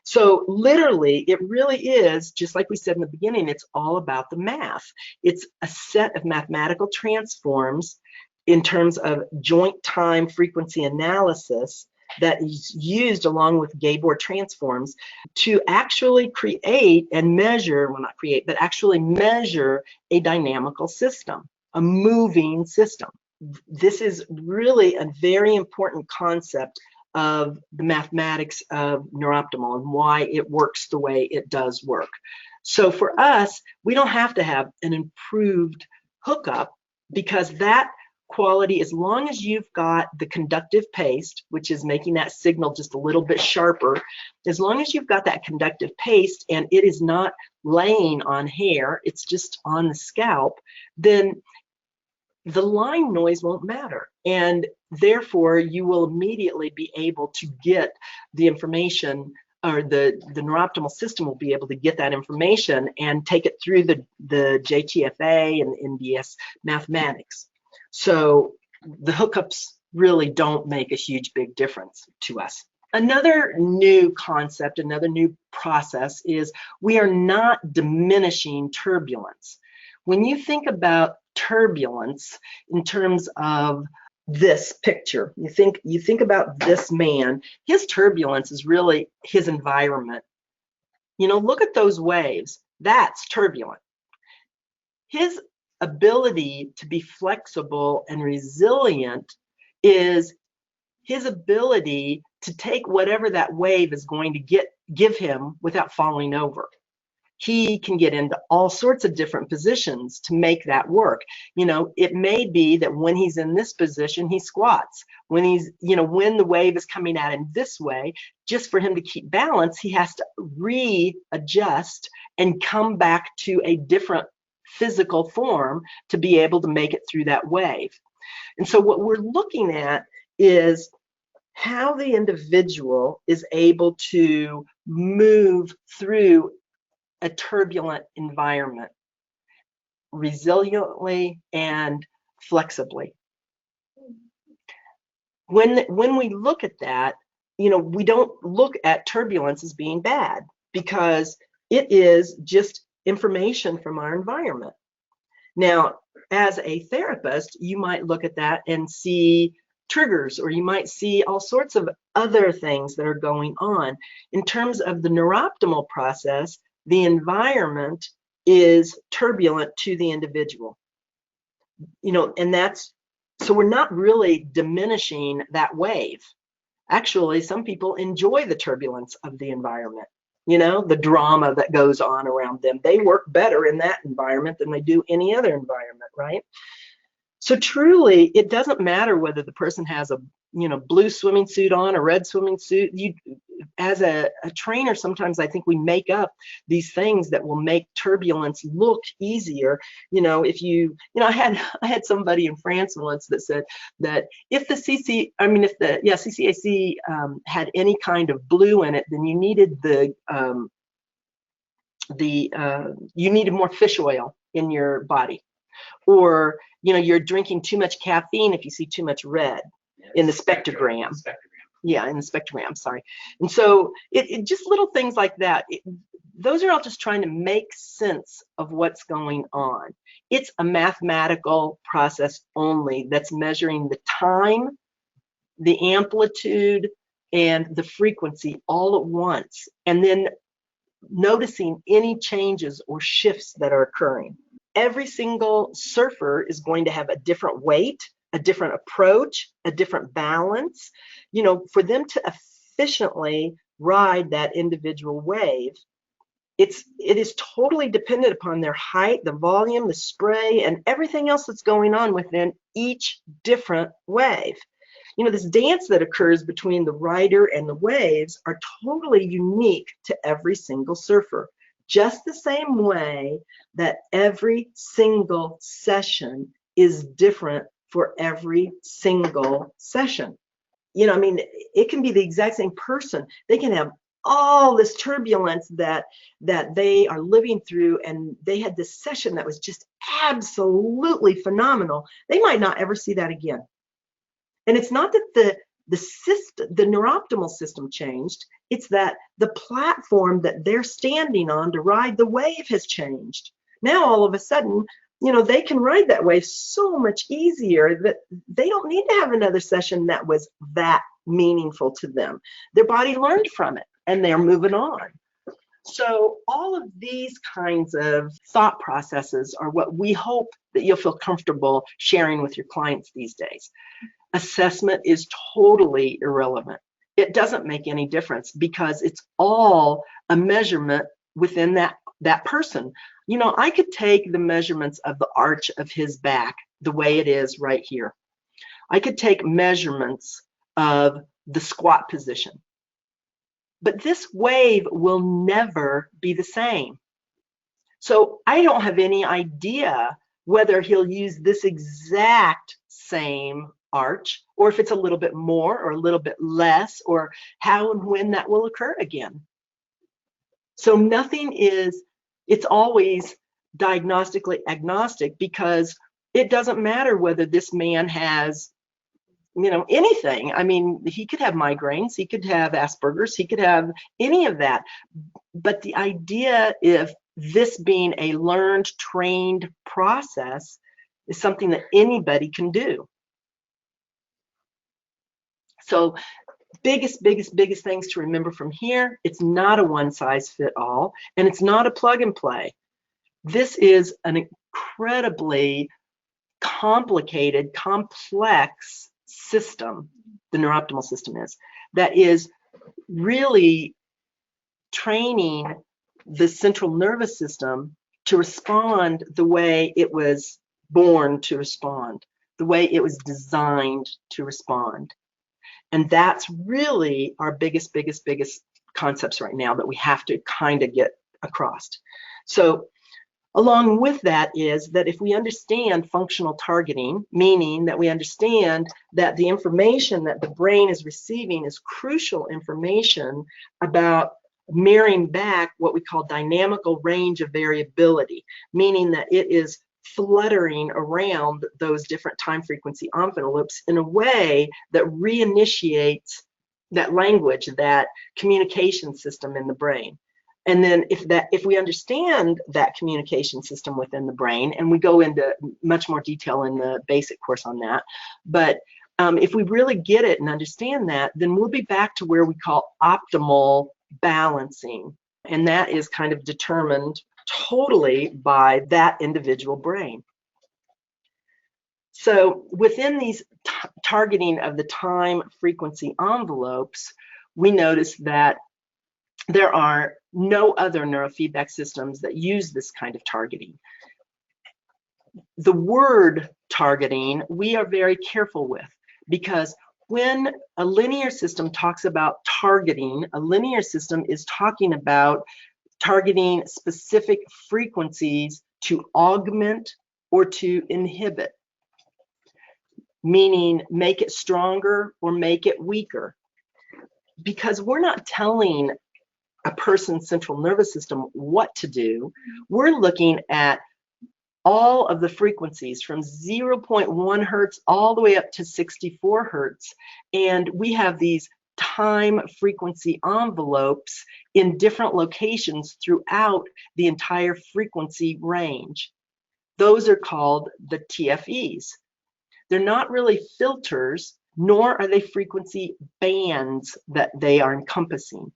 So literally, it really is, just like we said in the beginning, it's all about the math. It's a set of mathematical transforms in terms of joint time frequency analysis that is used along with Gabor transforms to actually create and measure, well, not create, but actually measure a dynamical system, a moving system. This is really a very important concept of the mathematics of neurooptimal and why it works the way it does work. So for us, we don't have to have an improved hookup, because that quality, as long as you've got the conductive paste, which is making that signal just a little bit sharper, as long as you've got that conductive paste and it is not laying on hair, it's just on the scalp, then the line noise won't matter. And therefore, you will immediately be able to get the information, or the neurooptimal system will be able to get that information and take it through the JTFA and NBS mathematics. So the hookups really don't make a huge big difference to us. Another new concept, another new process is we are not diminishing turbulence. When you think about turbulence in terms of this picture, you think about this man, his turbulence is really his environment. You know, look at those waves. That's turbulent. His ability to be flexible and resilient is his ability to take whatever that wave is going to give him without falling over. He can get into all sorts of different positions to make that work. You know, it may be that when he's in this position, he squats. When he's, you know, when the wave is coming at him this way, just for him to keep balance, he has to readjust and come back to a different physical form to be able to make it through that wave. And so what we're looking at is how the individual is able to move through a turbulent environment resiliently and flexibly. When we look at that, you know, we don't look at turbulence as being bad, because it is just information from our environment. Now, as a therapist, you might look at that and see triggers, or you might see all sorts of other things that are going on. In terms of the neurooptimal process, the environment is turbulent to the individual. You know, and that's, so we're not really diminishing that wave. Actually, some people enjoy the turbulence of the environment. You know, the drama that goes on around them. They work better in that environment than they do any other environment, right? So truly, it doesn't matter whether the person has a, you know, blue swimming suit on, a red swimming suit. You, as a trainer, sometimes I think we make up these things that will make turbulence look easier. You know, if you know, I had somebody in France once that said that if the CCAC had any kind of blue in it, then you needed you needed more fish oil in your body. Or, you know, you're drinking too much caffeine if you see too much red in the spectrogram. Yeah, in the spectrogram, sorry. And so it just little things like that. Those are all just trying to make sense of what's going on. It's a mathematical process only that's measuring the time, the amplitude, and the frequency all at once, and then noticing any changes or shifts that are occurring. Every single surfer is going to have a different weight, a different approach, a different balance. You know, for them to efficiently ride that individual wave, it is totally dependent upon their height, the volume, the spray, and everything else that's going on within each different wave. You know, this dance that occurs between the rider and the waves are totally unique to every single surfer. Just the same way that every single session is different for every single session. You know, I mean, it can be the exact same person. They can have all this turbulence that they are living through, and they had this session that was just absolutely phenomenal. They might not ever see that again. And it's not that the system, the neurooptimal system changed. It's that the platform that they're standing on to ride the wave has changed. Now, all of a sudden, you know, they can ride that wave so much easier that they don't need to have another session that was that meaningful to them. Their body learned from it and they're moving on. So all of these kinds of thought processes are what we hope that you'll feel comfortable sharing with your clients these days. Assessment is totally irrelevant. It doesn't make any difference because it's all a measurement within that person. You know, I could take the measurements of the arch of his back the way it is right here. I could take measurements of the squat position. But this wave will never be the same. So I don't have any idea whether he'll use this exact same arch, or if it's a little bit more or a little bit less, or how and when that will occur again. So it's always diagnostically agnostic, because it doesn't matter whether this man has, you know, anything. I mean, he could have migraines, he could have Asperger's, he could have any of that. But the idea of this being a learned, trained process is something that anybody can do. So biggest things to remember from here: it's not a one size fit all, and it's not a plug and play. This is an incredibly complicated, complex system, the neurooptimal system is, that is really training the central nervous system to respond the way it was born to respond, the way it was designed to respond. And that's really our biggest concepts right now that we have to kind of get across. So along with that is that if we understand functional targeting, meaning that we understand that the information that the brain is receiving is crucial information about mirroring back what we call dynamical range of variability, meaning that it is fluttering around those different time frequency envelopes in a way that reinitiates that language, that communication system in the brain. And then if we understand that communication system within the brain, and we go into much more detail in the basic course on that, but if we really get it and understand that, then we'll be back to where we call optimal balancing. And that is kind of determined totally by that individual brain. So within these targeting of the time frequency envelopes, we notice that there are no other neurofeedback systems that use this kind of targeting. The word targeting, we are very careful with, because when a linear system talks about targeting, a linear system is talking about targeting specific frequencies to augment or to inhibit, meaning make it stronger or make it weaker. Because we're not telling a person's central nervous system what to do. We're looking at all of the frequencies from 0.1 hertz all the way up to 64 hertz. And we have these time frequency envelopes in different locations throughout the entire frequency range. Those are called the TFEs. They're not really filters, nor are they frequency bands that they are encompassing.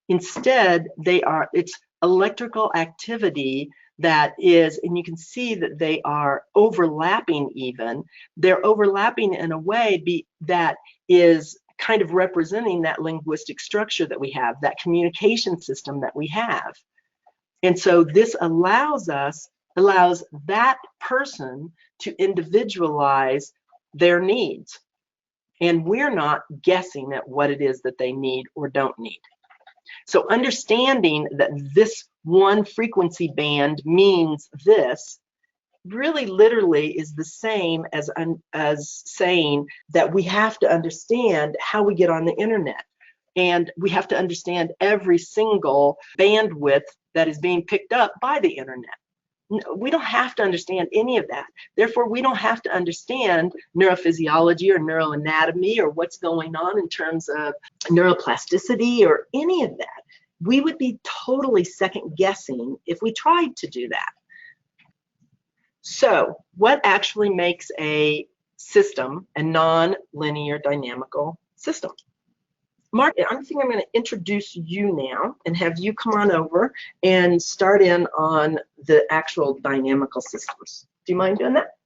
Instead, it's electrical activity that is, and you can see that they are overlapping even. They're overlapping in a way that is kind of representing that linguistic structure that we have, that communication system that we have. And so this allows that person to individualize their needs. And we're not guessing at what it is that they need or don't need. So understanding that this one frequency band means this really literally is the same as saying that we have to understand how we get on the internet, and we have to understand every single bandwidth that is being picked up by the internet. We don't have to understand any of that. Therefore, we don't have to understand neurophysiology or neuroanatomy or what's going on in terms of neuroplasticity or any of that. We would be totally second guessing if we tried to do that. So what actually makes a system a non-linear dynamical system? Mark, I think I'm going to introduce you now and have you come on over and start in on the actual dynamical systems. Do you mind doing that?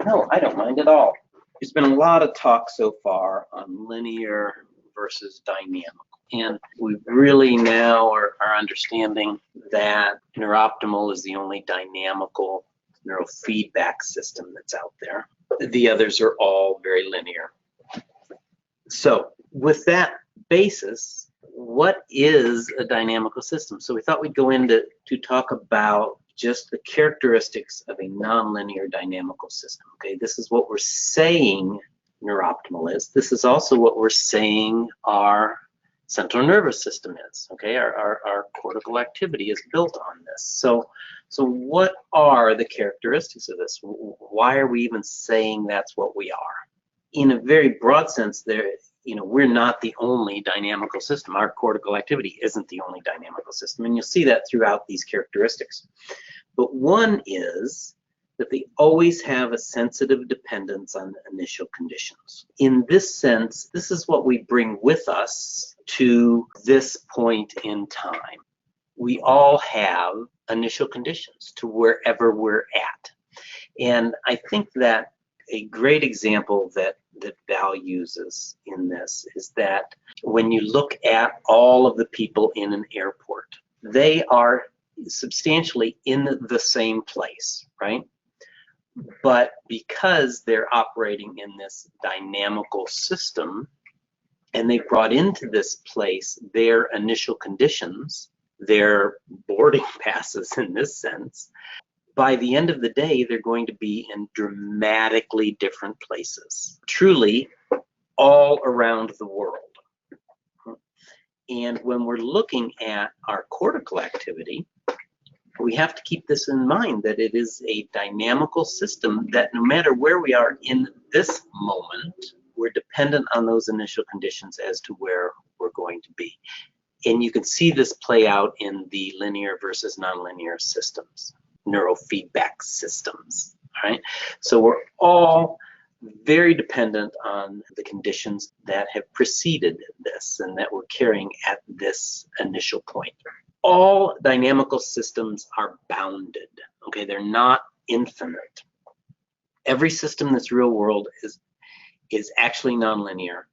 No, I don't mind at all. There's been a lot of talk so far on linear versus dynamical. And we really now are understanding that neurooptimal is the only dynamical neurofeedback system that's out there. The others are all very linear. So with that basis, what is a dynamical system? So we thought we'd go into to talk about just the characteristics of a nonlinear dynamical system. Okay, this is what we're saying neurooptimal is. This is also what we're saying our central nervous system is. Okay, our cortical activity is built on this. So what are the characteristics of this? Why are we even saying that's what we are? In a very broad sense, we're not the only dynamical system. Our cortical activity isn't the only dynamical system, and you'll see that throughout these characteristics. But one is that they always have a sensitive dependence on initial conditions. In this sense, this is what we bring with us to this point in time. We all have initial conditions to wherever we're at. And I think that a great example that Val uses in this is that when you look at all of the people in an airport, they are substantially in the same place, right? But because they're operating in this dynamical system and they brought into this place their initial conditions, their boarding passes in this sense, by the end of the day, they're going to be in dramatically different places, truly all around the world. And when we're looking at our cortical activity, we have to keep this in mind, that it is a dynamical system that no matter where we are in this moment, we're dependent on those initial conditions as to where we're going to be. And you can see this play out in the linear versus nonlinear systems, neurofeedback systems, right? So we're all very dependent on the conditions that have preceded this and that we're carrying at this initial point. All dynamical systems are bounded, okay? They're not infinite. Every system that's real world is actually nonlinear,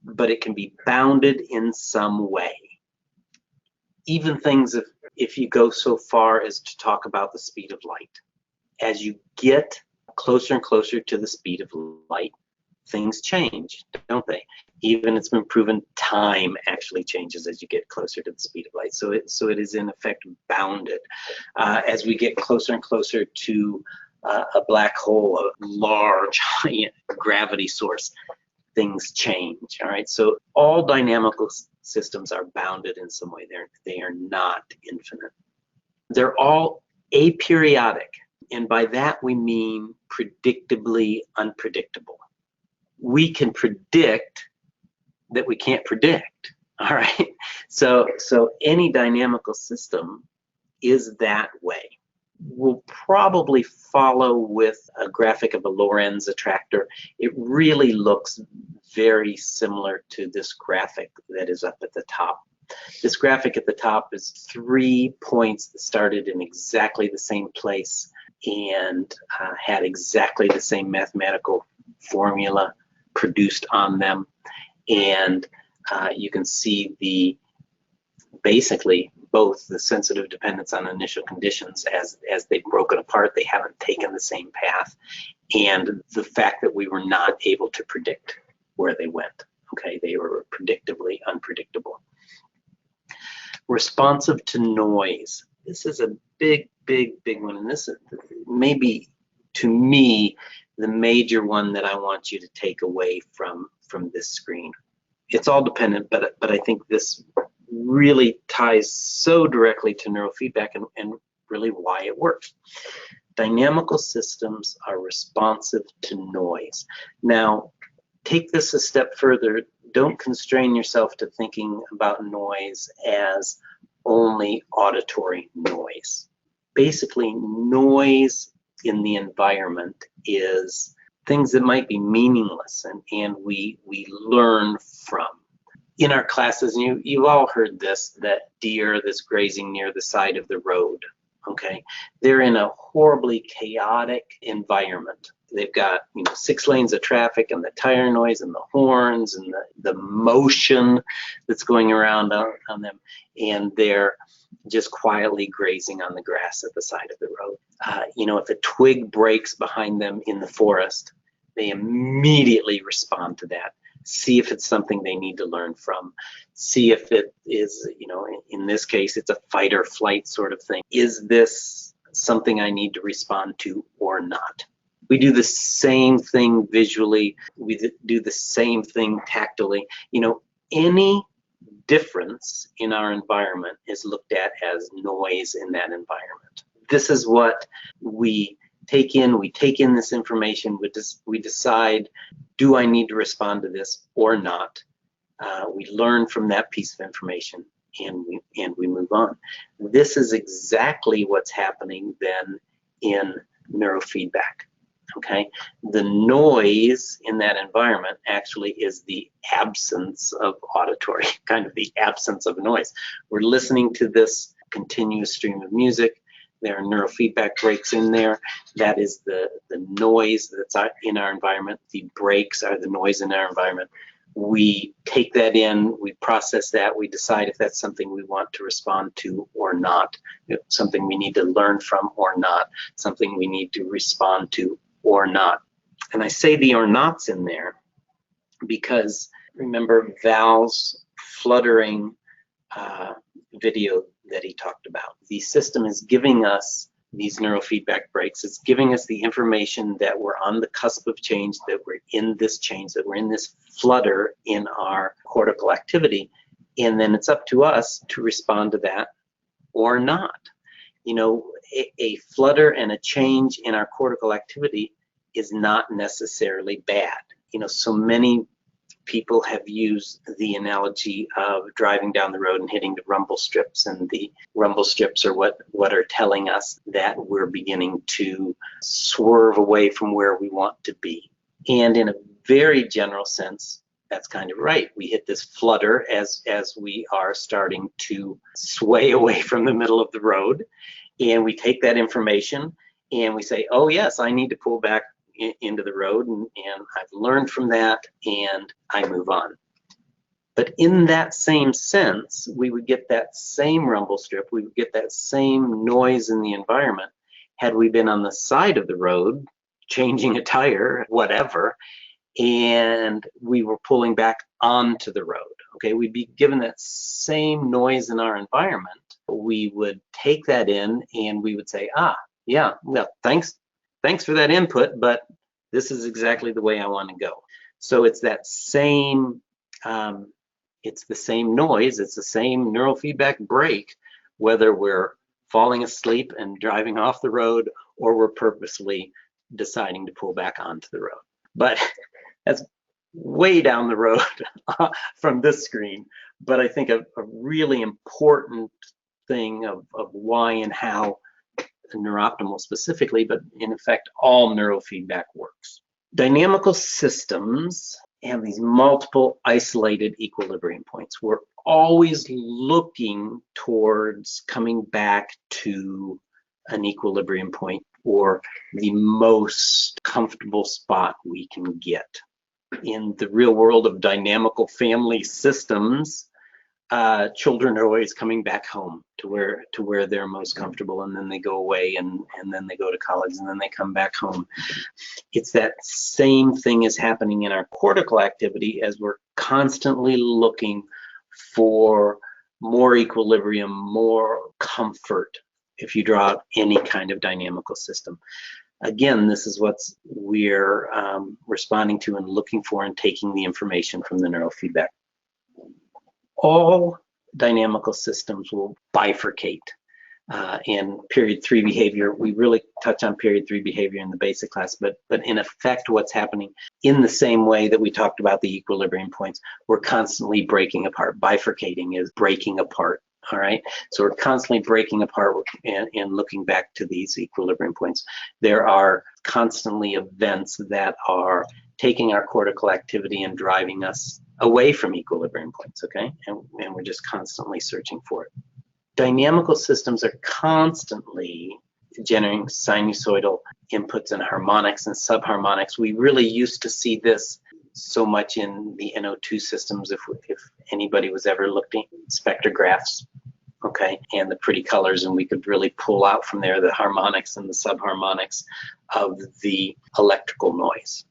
but it can be bounded in some way. Even things, if you go so far as to talk about the speed of light. As you get closer and closer to the speed of light, things change, don't they? Even it's been proven time actually changes as you get closer to the speed of light. So it is in effect bounded. As we get closer and closer to a black hole, a large gravity source, things change. All right. So all dynamical systems are bounded in some way. They are not infinite. They're all aperiodic, and by that we mean predictably unpredictable. We can predict that we can't predict. All right. So any dynamical system is that way. We'll probably follow with a graphic of a Lorentz attractor. It really looks very similar to this graphic that is up at the top. This graphic at the top is 3 points that started in exactly the same place and had exactly the same mathematical formula produced on them. And you can see basically both the sensitive dependence on initial conditions as they've broken apart, they haven't taken the same path, and the fact that we were not able to predict where they went. Okay, they were predictably unpredictable. Responsive to noise. This is a big one, and this is maybe, to me, the major one that I want you to take away from this screen. It's all dependent, but I think this really ties so directly to neurofeedback and really why it works. Dynamical systems are responsive to noise. Now, take this a step further. Don't constrain yourself to thinking about noise as only auditory noise. Basically, noise in the environment is things that might be meaningless and we learn from. In our classes, and you've all heard this, that deer that's grazing near the side of the road, okay? They're in a horribly chaotic environment. They've got 6 lanes of traffic and the tire noise and the horns and the motion that's going around on them, and they're just quietly grazing on the grass at the side of the road. If a twig breaks behind them in the forest, they immediately respond to that. See if it's something they need to learn from. See if it is, in this case, it's a fight or flight sort of thing. Is this something I need to respond to or not? We do the same thing visually. We do the same thing tactily. Any difference in our environment is looked at as noise in that environment. This is what we take in. We take in this information. We decide, do I need to respond to this or not? We learn from that piece of information, and we move on. This is exactly what's happening then in neurofeedback. Okay, the noise in that environment actually is the absence of auditory, kind of the absence of noise. We're listening to this continuous stream of music. There are neurofeedback breaks in there. That is the noise that's in our environment. The breaks are the noise in our environment. We take that in, we process that, we decide if that's something we want to respond to or not, something we need to learn from or not, something we need to respond to or not. And I say the or nots in there because remember Val's fluttering video that he talked about. The system is giving us these neurofeedback breaks. It's giving us the information that we're on the cusp of change, that we're in this change, that we're in this flutter in our cortical activity. And then it's up to us to respond to that or not. A flutter and a change in our cortical activity is not necessarily bad. So many people have used the analogy of driving down the road and hitting the rumble strips, and the rumble strips are what are telling us that we're beginning to swerve away from where we want to be. And in a very general sense, that's kind of right. We hit this flutter as we are starting to sway away from the middle of the road, and we take that information and we say, oh yes, I need to pull back into the road, and I've learned from that, and I move on. But in that same sense, we would get that same rumble strip, we would get that same noise in the environment had we been on the side of the road, changing a tire, whatever, and we were pulling back onto the road. Okay, we'd be given that same noise in our environment. We would take that in and we would say, yeah, well, thanks for that input, but this is exactly the way I want to go. So it's that same, it's the same noise, it's the same neurofeedback break, whether we're falling asleep and driving off the road or we're purposely deciding to pull back onto the road. But that's way down the road from this screen. But I think a really important thing of why and how neurooptimal specifically, but in effect, all neurofeedback works. Dynamical systems have these multiple isolated equilibrium points. We're always looking towards coming back to an equilibrium point or the most comfortable spot we can get. In the real world of dynamical family systems, children are always coming back home to where they're most comfortable, and then they go away and then they go to college and then they come back home. It's that same thing is happening in our cortical activity as we're constantly looking for more equilibrium, more comfort if you draw out any kind of dynamical system. Again, this is what we're responding to and looking for and taking the information from the neurofeedback. All dynamical systems will bifurcate in period 3 behavior. We really touch on period 3 behavior in the basic class, but in effect, what's happening in the same way that we talked about the equilibrium points, we're constantly breaking apart. Bifurcating is breaking apart. All right, so we're constantly breaking apart and looking back to these equilibrium points. There are constantly events that are taking our cortical activity and driving us away from equilibrium points, okay? And we're just constantly searching for it. Dynamical systems are constantly generating sinusoidal inputs and harmonics and subharmonics. We really used to see this so much in the NO2 systems, if anybody was ever looking at spectrographs, okay, and the pretty colors, and we could really pull out from there the harmonics and the subharmonics of the electrical noise.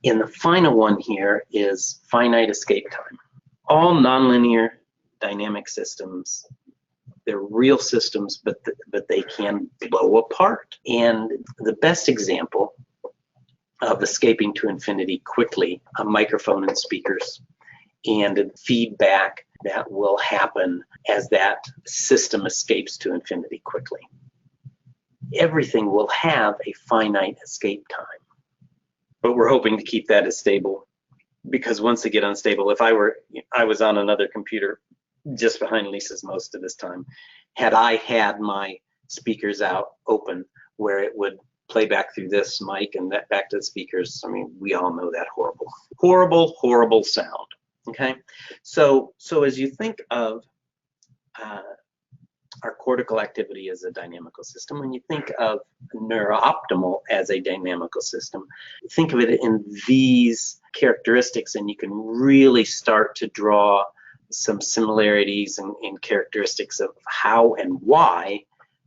And the final one here is finite escape time. All nonlinear dynamic systems, they're real systems, but they can blow apart. And the best example of escaping to infinity quickly, a microphone and speakers, and feedback that will happen as that system escapes to infinity quickly. Everything will have a finite escape time, but we're hoping to keep that as stable, because once they get unstable, if I was on another computer just behind Lisa's most of this time, had I had my speakers out open where it would play back through this mic and that back to the speakers, I mean, we all know that horrible sound. Okay, so as you think of our cortical activity as a dynamical system, when you think of neurooptimal as a dynamical system, think of it in these characteristics, and you can really start to draw some similarities and characteristics of how and why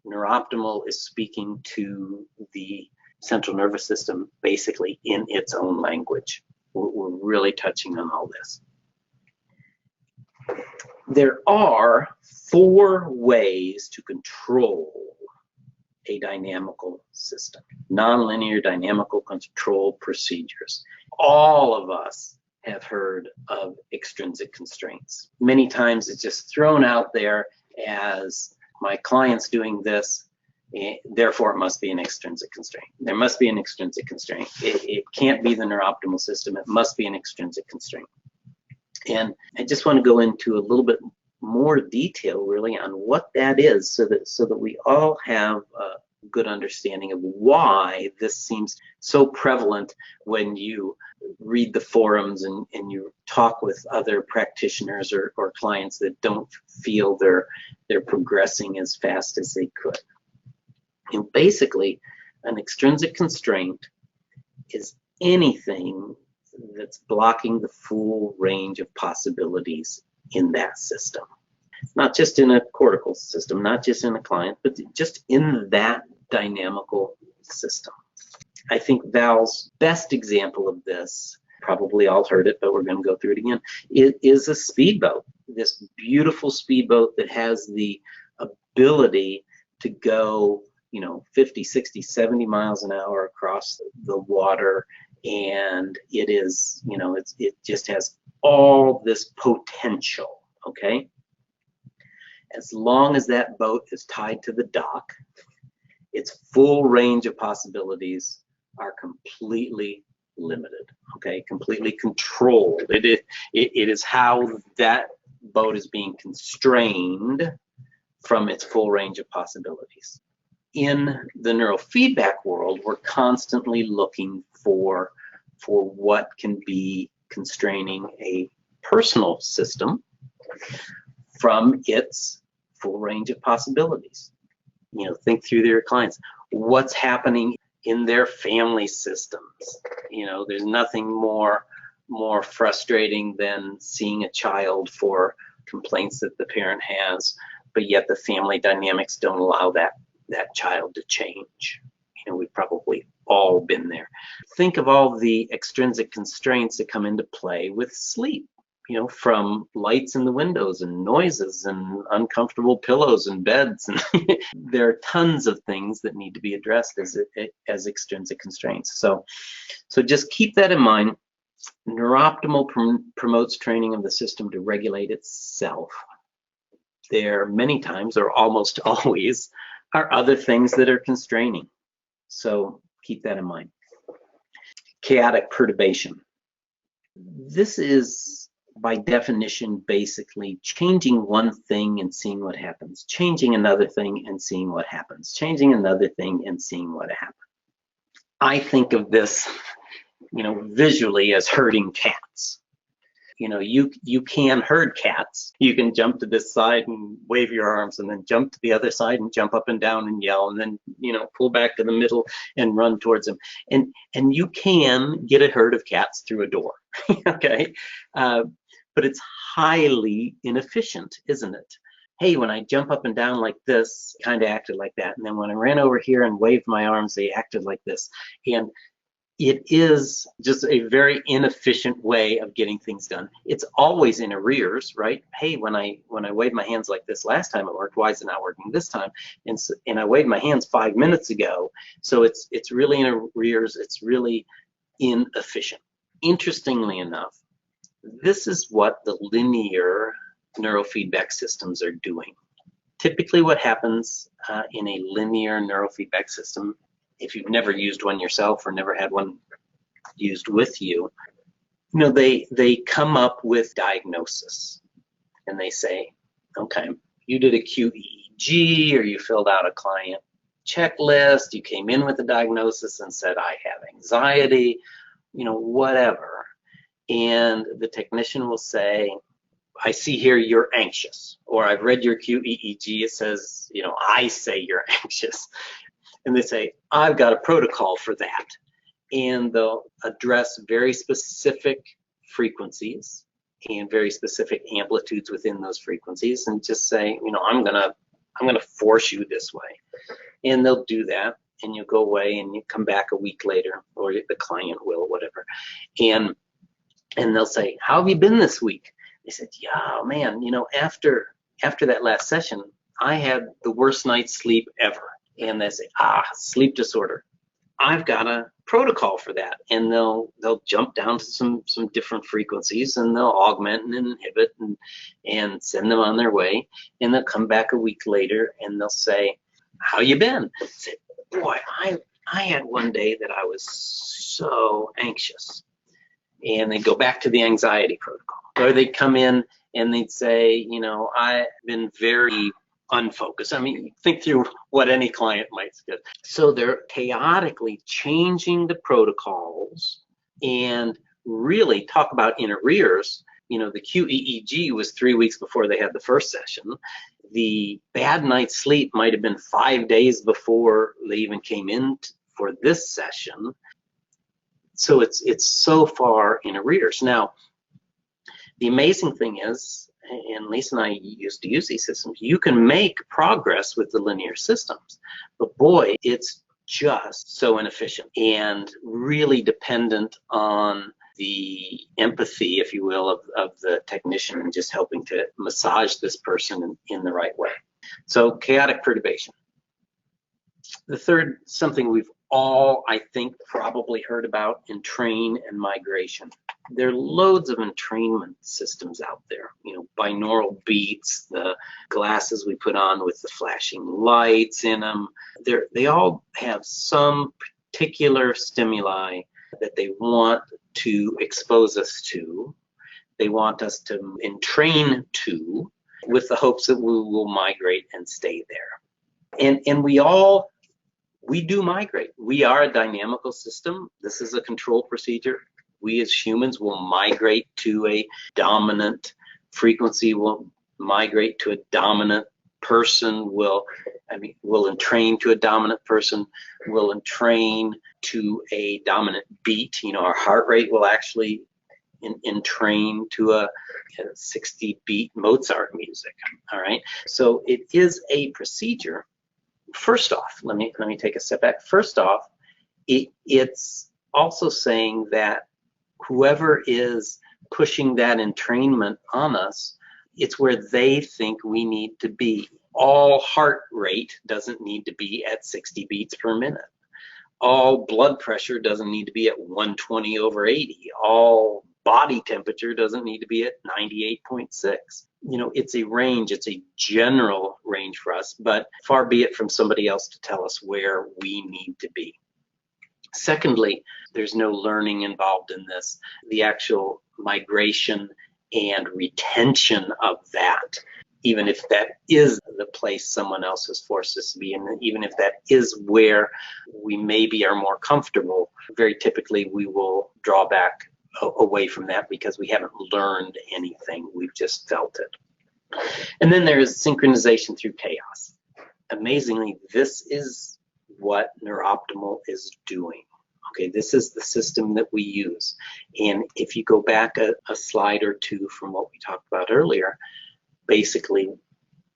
neurooptimal is speaking to the central nervous system basically in its own language. We're really touching on all this. There are 4 ways to control a dynamical system, nonlinear dynamical control procedures. All of us have heard of extrinsic constraints. Many times it's just thrown out there as my client's doing this, therefore it must be an extrinsic constraint. There must be an extrinsic constraint. It can't be the neurooptimal system. It must be an extrinsic constraint. And I just want to go into a little bit more detail really on what that is, so that we all have a good understanding of why this seems so prevalent when you read the forums and you talk with other practitioners or clients that don't feel they're progressing as fast as they could. And basically, an extrinsic constraint is anything that's blocking the full range of possibilities in that system. Not just in a cortical system, not just in a client, but just in that dynamical system. I think Val's best example of this, probably all heard it, but we're going to go through it again, it is a speedboat. This beautiful speedboat that has the ability to go, 50, 60, 70 miles an hour across the water. And it is, it just has all this potential, okay? As long as that boat is tied to the dock, its full range of possibilities are completely limited, okay? Completely controlled. It is how that boat is being constrained from its full range of possibilities. In the neurofeedback world, we're constantly looking for what can be constraining a personal system from its full range of possibilities. Think through their clients. What's happening in their family systems? There's nothing more frustrating than seeing a child for complaints that the parent has, but yet the family dynamics don't allow that child to change. We've probably all been there. Think of all the extrinsic constraints that come into play with sleep, from lights in the windows and noises and uncomfortable pillows and beds. And there are tons of things that need to be addressed as extrinsic constraints. So just keep that in mind. Neurooptimal promotes training of the system to regulate itself. There many times, or almost always, are other things that are constraining. So keep that in mind. Chaotic perturbation. This is, by definition, basically changing one thing and seeing what happens, changing another thing and seeing what happens, changing another thing and seeing what happens. I think of this visually as herding cats. You can herd cats. You can jump to this side and wave your arms, and then jump to the other side and jump up and down and yell, and then pull back to the middle and run towards them. And you can get a herd of cats through a door. Okay, but it's highly inefficient, isn't it? Hey, when I jump up and down like this, kind of acted like that, and then when I ran over here and waved my arms, they acted like this. And it is just a very inefficient way of getting things done. It's always in arrears, right? Hey, when I waved my hands like this last time it worked, why is it not working this time? And I waved my hands 5 minutes ago, so it's really in arrears. It's really inefficient. Interestingly enough, this is what the linear neurofeedback systems are doing. Typically, what happens in a linear neurofeedback system, if you've never used one yourself or never had one used with you, they come up with diagnosis, and they say, okay, you did a QEEG, or you filled out a client checklist, you came in with a diagnosis and said, I have anxiety, whatever. And the technician will say, I see here you're anxious, or I've read your QEEG, it says, I say you're anxious. And they say, I've got a protocol for that. And they'll address very specific frequencies and very specific amplitudes within those frequencies, and just say, I'm gonna force you this way. And they'll do that, and you'll go away and you come back a week later, or the client will, whatever. And they'll say, how have you been this week? They said, yeah, man, after that last session, I had the worst night's sleep ever. And they say, sleep disorder. I've got a protocol for that. And they'll jump down to some different frequencies, and they'll augment and inhibit and send them on their way. And they'll come back a week later and they'll say, how you been? I say, boy, I had one day that I was so anxious. And they go back to the anxiety protocol. Or they'd come in and they'd say, I've been very unfocused. I mean, think through what any client might get. So they're chaotically changing the protocols, and really talk about in arrears. The QEEG was 3 weeks before they had the first session. The bad night's sleep might have been 5 days before they even came in for this session. So it's so far in arrears. Now, the amazing thing is, and Lisa and I used to use these systems, you can make progress with the linear systems, but boy, it's just so inefficient and really dependent on the empathy, if you will, of the technician, and just helping to massage this person in the right way. So chaotic perturbation. The third, something we've all, I think, probably heard about, entrain and migration. There are loads of entrainment systems out there, binaural beats, the glasses we put on with the flashing lights in them. They all have some particular stimuli that they want to expose us to. They want us to entrain to, with the hopes that we will migrate and stay there. And we do migrate. We are a dynamical system. This is a control procedure. We as humans will migrate to a dominant frequency, will migrate to a dominant person, will entrain to a dominant person, will entrain to a dominant beat. Our heart rate will actually entrain to a 60 beat Mozart music. All right. So it is a procedure. First off, let me take a step back. First off, it's also saying that whoever is pushing that entrainment on us, it's where they think we need to be. All heart rate doesn't need to be at 60 beats per minute. All blood pressure doesn't need to be at 120 over 80. All body temperature doesn't need to be at 98.6. It's a range, it's a general range for us, but far be it from somebody else to tell us where we need to be. Secondly, there's no learning involved in this. The actual migration and retention of that even if that is the place someone else has forced us to be, and even if that is where we maybe are more comfortable, very typically we will draw back away from that because we haven't learned anything, we've just felt it. And then there is synchronization through chaos. Amazingly, this is what NeurOptimal is doing. Okay, this is the system that we use. And if you go back a slide or two from what we talked about earlier, basically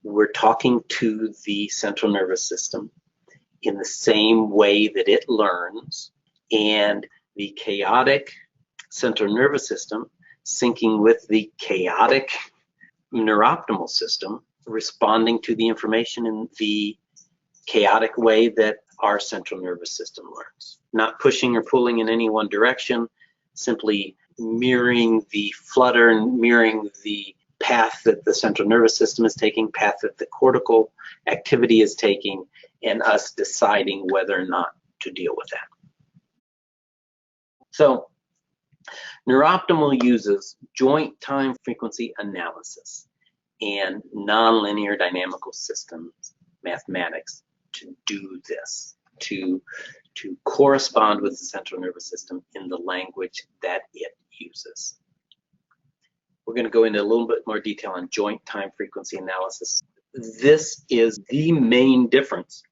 we're talking to the central nervous system in the same way that it learns, and the chaotic central nervous system syncing with the chaotic NeurOptimal system, responding to the information in the chaotic way that our central nervous system learns. Not pushing or pulling in any one direction, simply mirroring the flutter and mirroring the path that the central nervous system is taking, path that the cortical activity is taking, and us deciding whether or not to deal with that. So NeurOptimal uses joint time frequency analysis and nonlinear dynamical systems mathematics to do this, to correspond with the central nervous system in the language that it uses. We're going to go into a little bit more detail on joint time frequency analysis. This is the main difference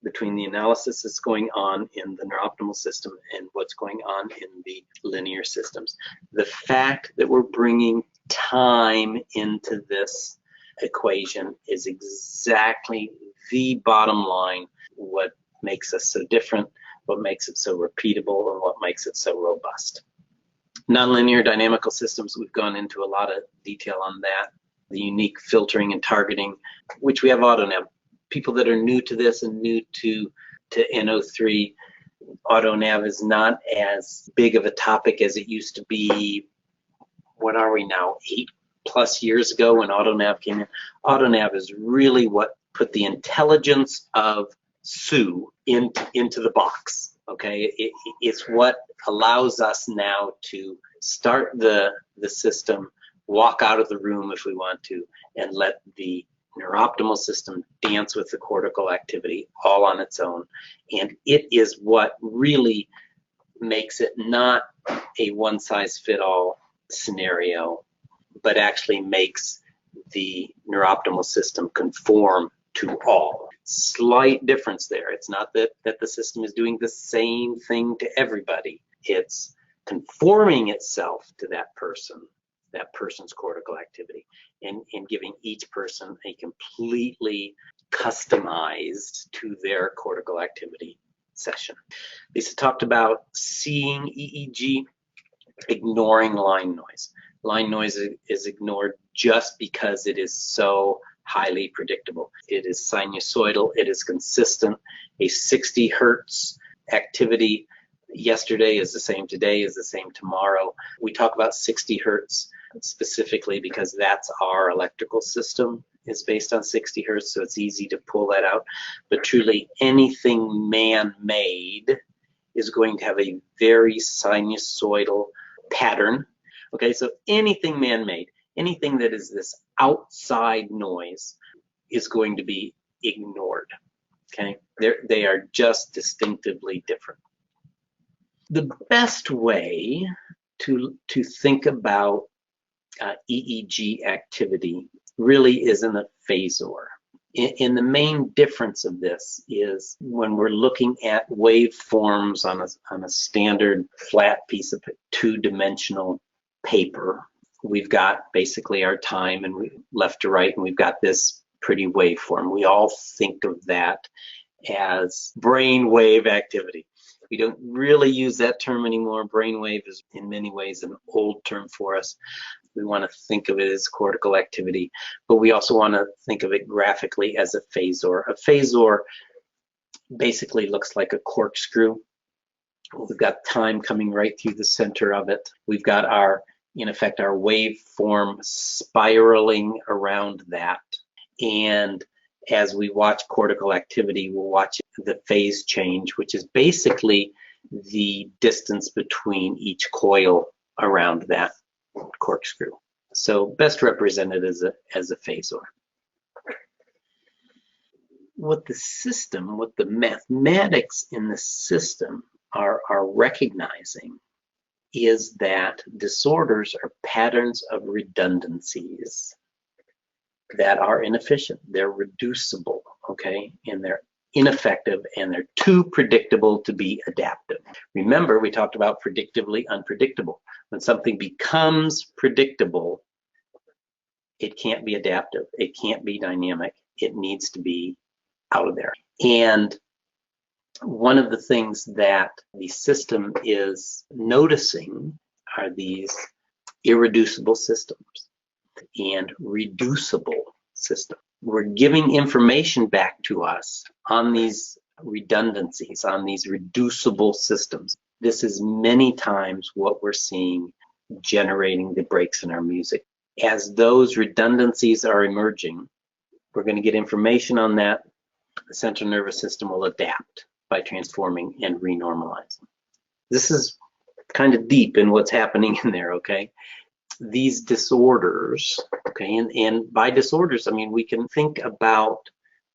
between the analysis that's going on in the NeurOptimal system and what's going on in the linear systems. The fact that we're bringing time into this equation is exactly the bottom line, what makes us so different, what makes it so repeatable, and what makes it so robust. Nonlinear dynamical systems, we've gone into a lot of detail on that. The unique filtering and targeting, which we have AutoNav. People that are new to this and new to NO3, AutoNav is not as big of a topic as it used to be. What are we now, 8+ years ago when AutoNav came in? AutoNav is really what put the intelligence of Sue into the box. Okay, it's what allows us now to start the system, walk out of the room if we want to, and let the NeurOptimal system dance with the cortical activity all on its own. And it is what really makes it not a one-size-fit-all scenario, but actually makes the NeurOptimal system conform to all. Slight difference there. It's not that the system is doing the same thing to everybody. It's conforming itself to that person's cortical activity, and giving each person a completely customized to their cortical activity session. Lisa talked about seeing EEG, ignoring line noise. Line noise is ignored just because it is so highly predictable. It is sinusoidal, it is consistent. A 60 hertz activity yesterday is the same today, is the same tomorrow. We talk about 60 hertz specifically because that's our electrical system is based on 60 hertz, so it's easy to pull that out. But truly anything man-made is going to have a very sinusoidal pattern. Okay, so anything man-made, anything that is this outside noise is going to be ignored. Okay, they are just distinctively different. The best way to think about EEG activity really is in a phasor. And the main difference of this is when we're looking at waveforms on a standard flat piece of two-dimensional paper, we've got basically our time and left to right, and we've got this pretty waveform. We all think of that as brainwave activity. We don't really use that term anymore. Brainwave is in many ways an old term for us. We want to think of it as cortical activity, but we also want to think of it graphically as a phasor. A phasor basically looks like a corkscrew. We've got time coming right through the center of it. We've got in effect, our waveform spiraling around that. And as we watch cortical activity, we'll watch the phase change, which is basically the distance between each coil around that corkscrew. So best represented as a phasor. what the mathematics in the system are recognizing is that disorders are patterns of redundancies that are inefficient. They're reducible, okay? And they're ineffective, and they're too predictable to be adaptive. Remember, we talked about predictably unpredictable. When something becomes predictable, it can't be adaptive. It can't be dynamic. It needs to be out of there. And one of the things that the system is noticing are these irreducible systems and reducible systems. We're giving information back to us on these redundancies, on these reducible systems. This is many times what we're seeing generating the breaks in our music. As those redundancies are emerging, we're going to get information on that. The central nervous system will adapt by transforming and renormalizing. This is kind of deep in what's happening in there, okay? These disorders, okay, and by disorders, I mean, we can think about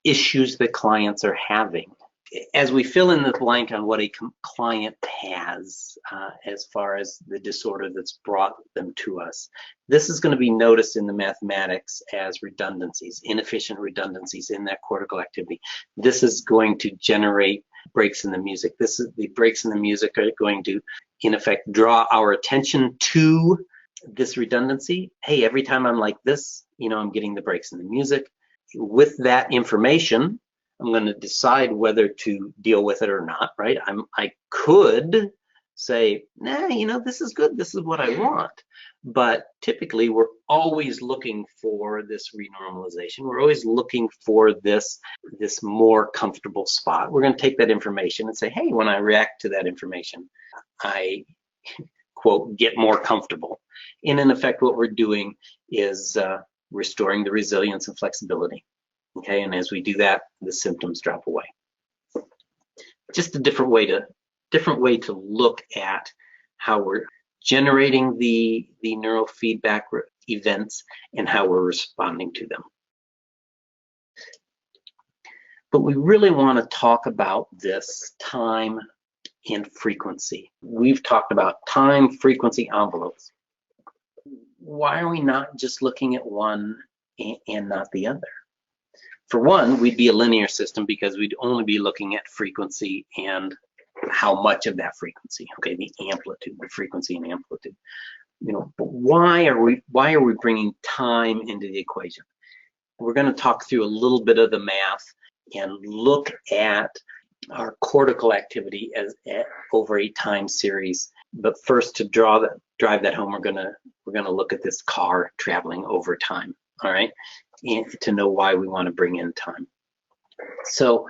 issues that clients are having. As we fill in the blank on what a client has as far as the disorder that's brought them to us, this is going to be noticed in the mathematics as redundancies, inefficient redundancies in that cortical activity. This is going to generate breaks in the music. The breaks in the music are going to, in effect, draw our attention to this redundancy. Hey, every time I'm like this, I'm getting the breaks in the music. With that information, I'm going to decide whether to deal with it or not, right? I could say, nah, this is good. This is what I want. But typically, we're always looking for this renormalization. We're always looking for this more comfortable spot. We're going to take that information and say, hey, when I react to that information, I, quote, get more comfortable. And in effect, what we're doing is restoring the resilience and flexibility. Okay, and as we do that, the symptoms drop away. Just a different way to look at how we're generating the neurofeedback events and how we're responding to them. But we really want to talk about this time and frequency. We've talked about time, frequency, envelopes. Why are we not just looking at one and not the other? For one, we'd be a linear system because we'd only be looking at frequency and how much of that frequency, okay, the amplitude, the frequency and amplitude. But why are we bringing time into the equation? We're going to talk through a little bit of the math and look at our cortical activity over a time series. But first, to drive that home, we're gonna look at this car traveling over time. All right, and to know why we want to bring in time. So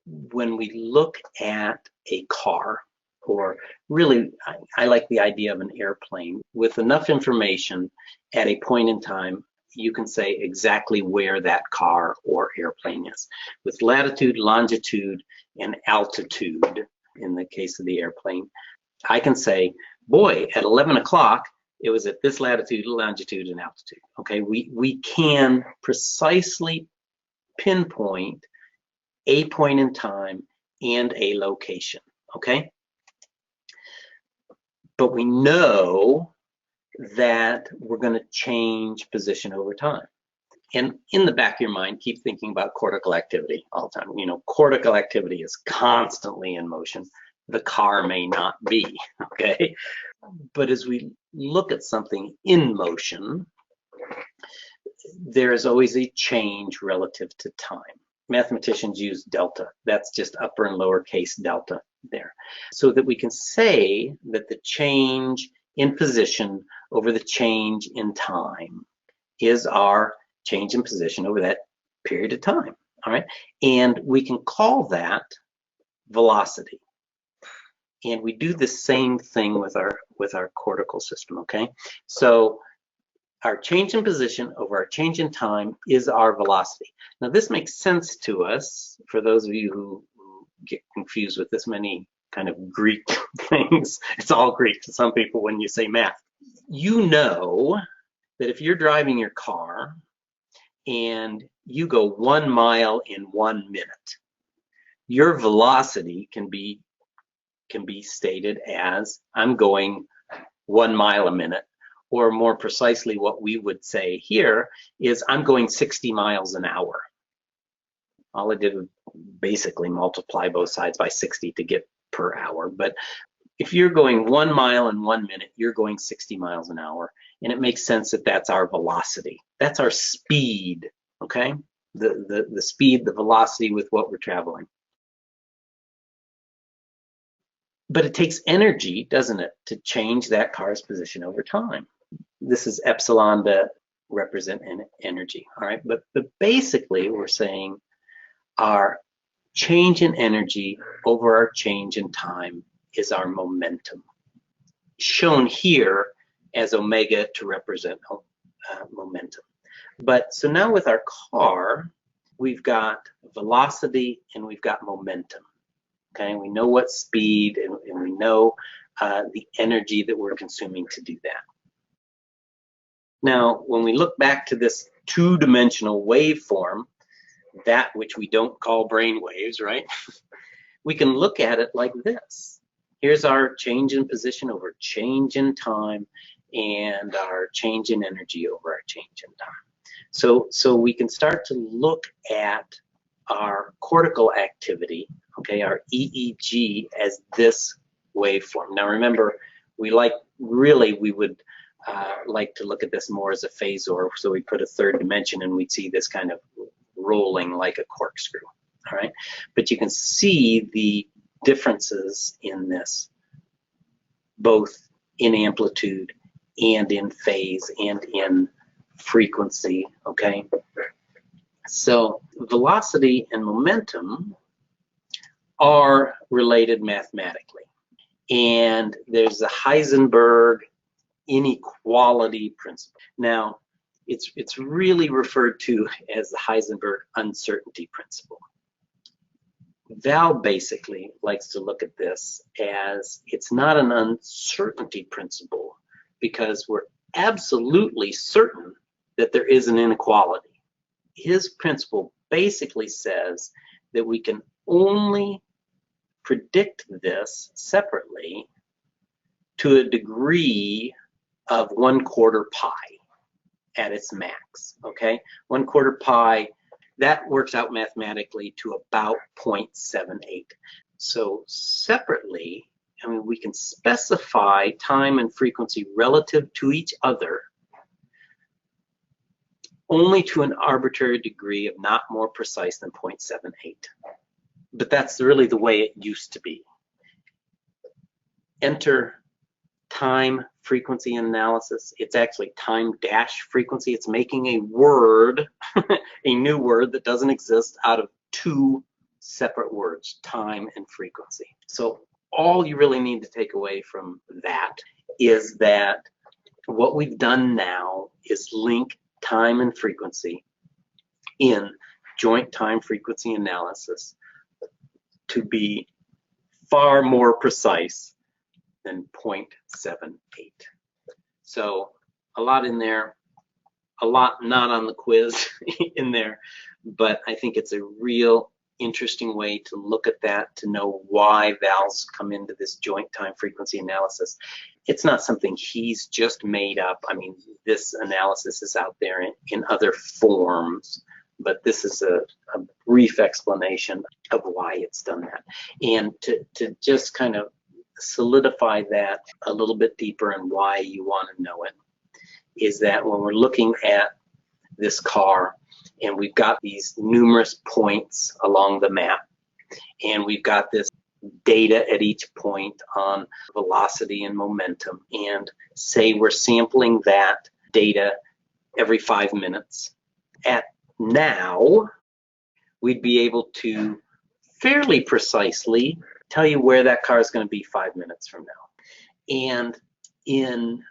when we look at a car, or really, I like the idea of an airplane, with enough information at a point in time, you can say exactly where that car or airplane is. With latitude, longitude, and altitude, in the case of the airplane, I can say, boy, at 11 o'clock, it was at this latitude, longitude, and altitude. Okay, we can precisely pinpoint a point in time and a location, okay? But we know that we're going to change position over time. And in the back of your mind, keep thinking about cortical activity all the time. Cortical activity is constantly in motion. The car may not be, okay? But as we look at something in motion, there is always a change relative to time. Mathematicians use delta. That's just upper and lower case delta there. So that we can say that the change in position over the change in time is our change in position over that period of time, all right? And we can call that velocity. And we do the same thing with our cortical system, okay? So our change in position over our change in time is our velocity. Now this makes sense to us, for those of you who get confused with this many kind of Greek things. It's all Greek to some people when you say math. You know that if you're driving your car and you go 1 mile in 1 minute, your velocity can be stated as I'm going 1 mile a minute, or more precisely what we would say here is I'm going 60 miles an hour. All I did was basically multiply both sides by 60 to get per hour. But if you're going 1 mile in 1 minute, you're going 60 miles an hour. And it makes sense that that's our velocity. That's our speed, okay? The speed, the velocity with what we're traveling. But it takes energy, doesn't it, to change that car's position over time. This is epsilon to represent energy, all right? But basically, we're saying our change in energy over our change in time is our momentum, shown here as omega to represent momentum. But so now with our car, we've got velocity and we've got momentum. Okay, we know what speed and we know the energy that we're consuming to do that. Now, when we look back to this two-dimensional waveform, that which we don't call brain waves, right? We can look at it like this. Here's our change in position over change in time and our change in energy over our change in time. So we can start to look at our cortical activity, okay, our EEG, as this waveform. Now remember, we would like to look at this more as a phasor, so we put a third dimension and we'd see this kind of rolling like a corkscrew, all right? But you can see the differences in this, both in amplitude and in phase and in frequency, okay? So velocity and momentum are related mathematically. And there's the Heisenberg inequality principle. Now, it's really referred to as the Heisenberg uncertainty principle. Val basically likes to look at this as it's not an uncertainty principle because we're absolutely certain that there is an inequality. His principle basically says that we can only predict this separately to a degree of 1/4 pi at its max, okay? 1/4 pi, that works out mathematically to about 0.78. So separately, I mean, we can specify time and frequency relative to each other only to an arbitrary degree of not more precise than 0.78. But that's really the way it used to be. Enter time frequency analysis. It's actually time dash frequency. It's making a word, a new word that doesn't exist out of two separate words, time and frequency. So all you really need to take away from that is that what we've done now is link time and frequency in joint time frequency analysis to be far more precise than 0.78. So a lot in there, a lot not on the quiz in there, but I think it's a real interesting way to look at that, to know why vowels come into this joint time frequency analysis. It's not something he's just made up. I mean, this analysis is out there in other forms, but this is a brief explanation of why it's done that. And to just kind of solidify that a little bit deeper and why you want to know it, is that when we're looking at this car and we've got these numerous points along the map and we've got this data at each point on velocity and momentum, and say we're sampling that data every 5 minutes, at now we'd be able to fairly precisely tell you where that car is going to be 5 minutes from now. And in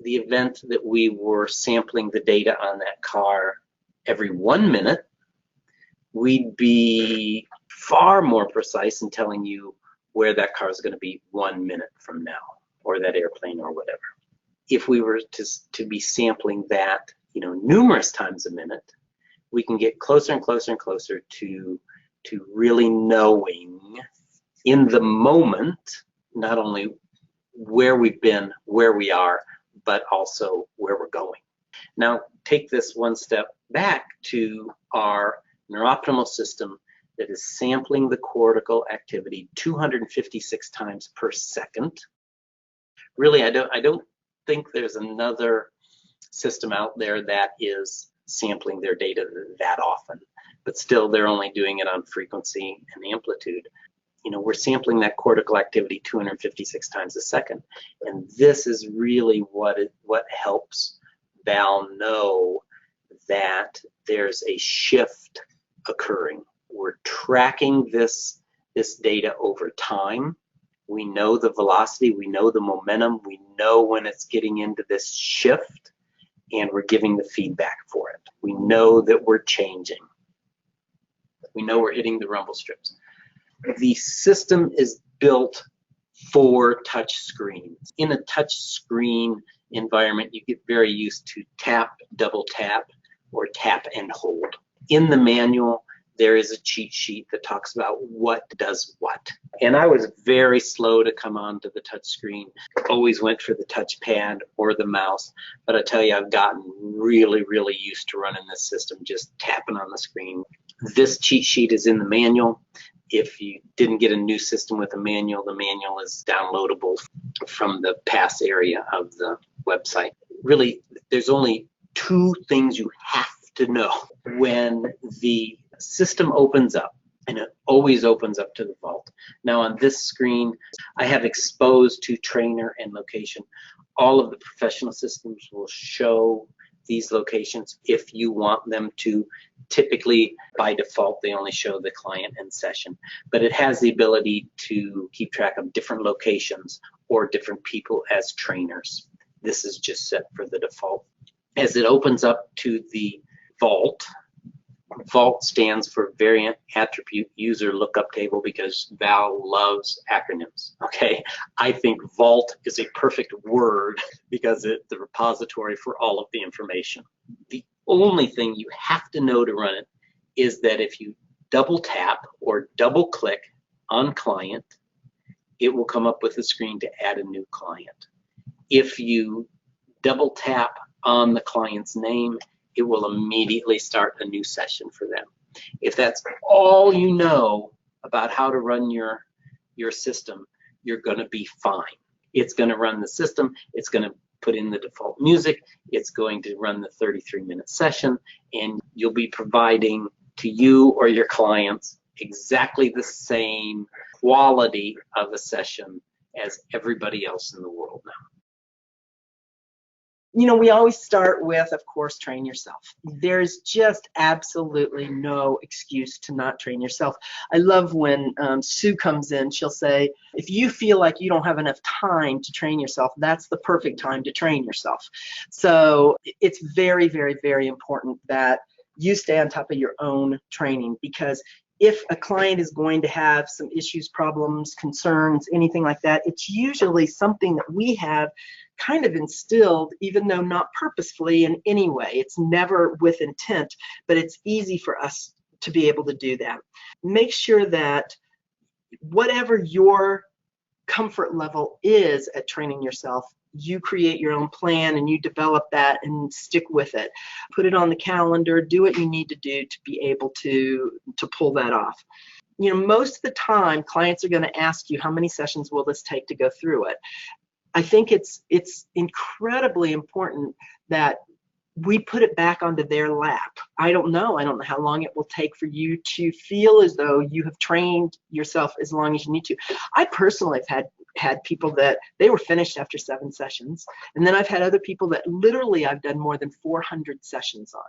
the event that we were sampling the data on that car every 1 minute, we'd be far more precise in telling you where that car is going to be 1 minute from now, or that airplane or whatever. If we were to be sampling that, numerous times a minute, we can get closer and closer and closer to really knowing in the moment, not only where we've been, where we are, but also where we're going. Now, take this one step back to our neurooptimal system that is sampling the cortical activity 256 times per second. Really, I don't think there's another system out there that is sampling their data that often, but still they're only doing it on frequency and amplitude. You know, we're sampling that cortical activity 256 times a second, and this is really what helps Val know that there's a shift occurring. We're tracking this data over time. We know the velocity, we know the momentum, we know when it's getting into this shift, and we're giving the feedback for it. We know that we're changing. We know we're hitting the rumble strips. The system is built for touch screens. In a touch screen environment, you get very used to tap, double tap, or tap and hold. In the manual, there is a cheat sheet that talks about what does what. And I was very slow to come onto the touch screen. Always went for the touchpad or the mouse. But I tell you, I've gotten really, really used to running this system, just tapping on the screen. This cheat sheet is in the manual. If you didn't get a new system with a manual, the manual is downloadable from the pass area of the website. Really, there's only two things you have to know when the system opens up, and it always opens up to the vault. Now on this screen, I have exposed to trainer and location. All of the professional systems will show these locations if you want them to. Typically, by default, they only show the client and session, but it has the ability to keep track of different locations or different people as trainers. This is just set for the default. As it opens up to the vault, vault stands for Variant Attribute User Lookup Table because Val loves acronyms, okay? I think vault is a perfect word because it's the repository for all of the information. The only thing you have to know to run it is that if you double tap or double click on client, it will come up with a screen to add a new client. If you double tap on the client's name, it will immediately start a new session for them. If that's all you know about how to run your system, you're going to be fine. It's going to run the system, it's going to put in the default music, it's going to run the 33-minute session, and you'll be providing to you or your clients exactly the same quality of a session as everybody else in the world now.
You know, we always start with, of course, train yourself. There's just absolutely no excuse to not train yourself. I love when Sue comes in, she'll say, if you feel like you don't have enough time to train yourself, that's the perfect time to train yourself. So it's very, very, very important that you stay on top of your own training, because if a client is going to have some issues, problems, concerns, anything like that, it's usually something that we have kind of instilled, even though not purposefully in any way. It's never with intent, but it's easy for us to be able to do that. Make sure that whatever your comfort level is at training yourself, you create your own plan and you develop that and stick with it. Put it on the calendar, do what you need to do to be able to pull that off. You know, most of the time, clients are going to ask you, how many sessions will this take to go through it? I think it's incredibly important that we put it back onto their lap. I don't know how long it will take for you to feel as though you have trained yourself as long as you need to. I personally have had people that they were finished after 7 sessions, and then I've had other people that literally I've done more than 400 sessions on.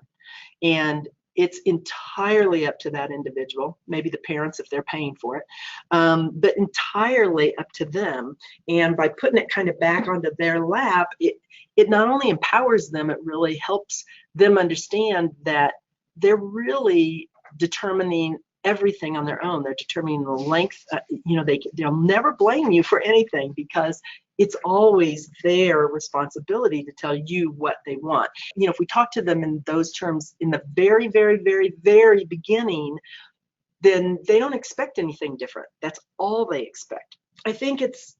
And it's entirely up to that individual, maybe the parents if they're paying for it, but entirely up to them. And by putting it kind of back onto their lap, it not only empowers them, it really helps them understand that they're really determining everything on their own. They're determining the length, you know, they'll never blame you for anything because it's always their responsibility to tell you what they want. You know, if we talk to them in those terms in the very, very, very, very beginning, then they don't expect anything different. That's all they expect. I think it's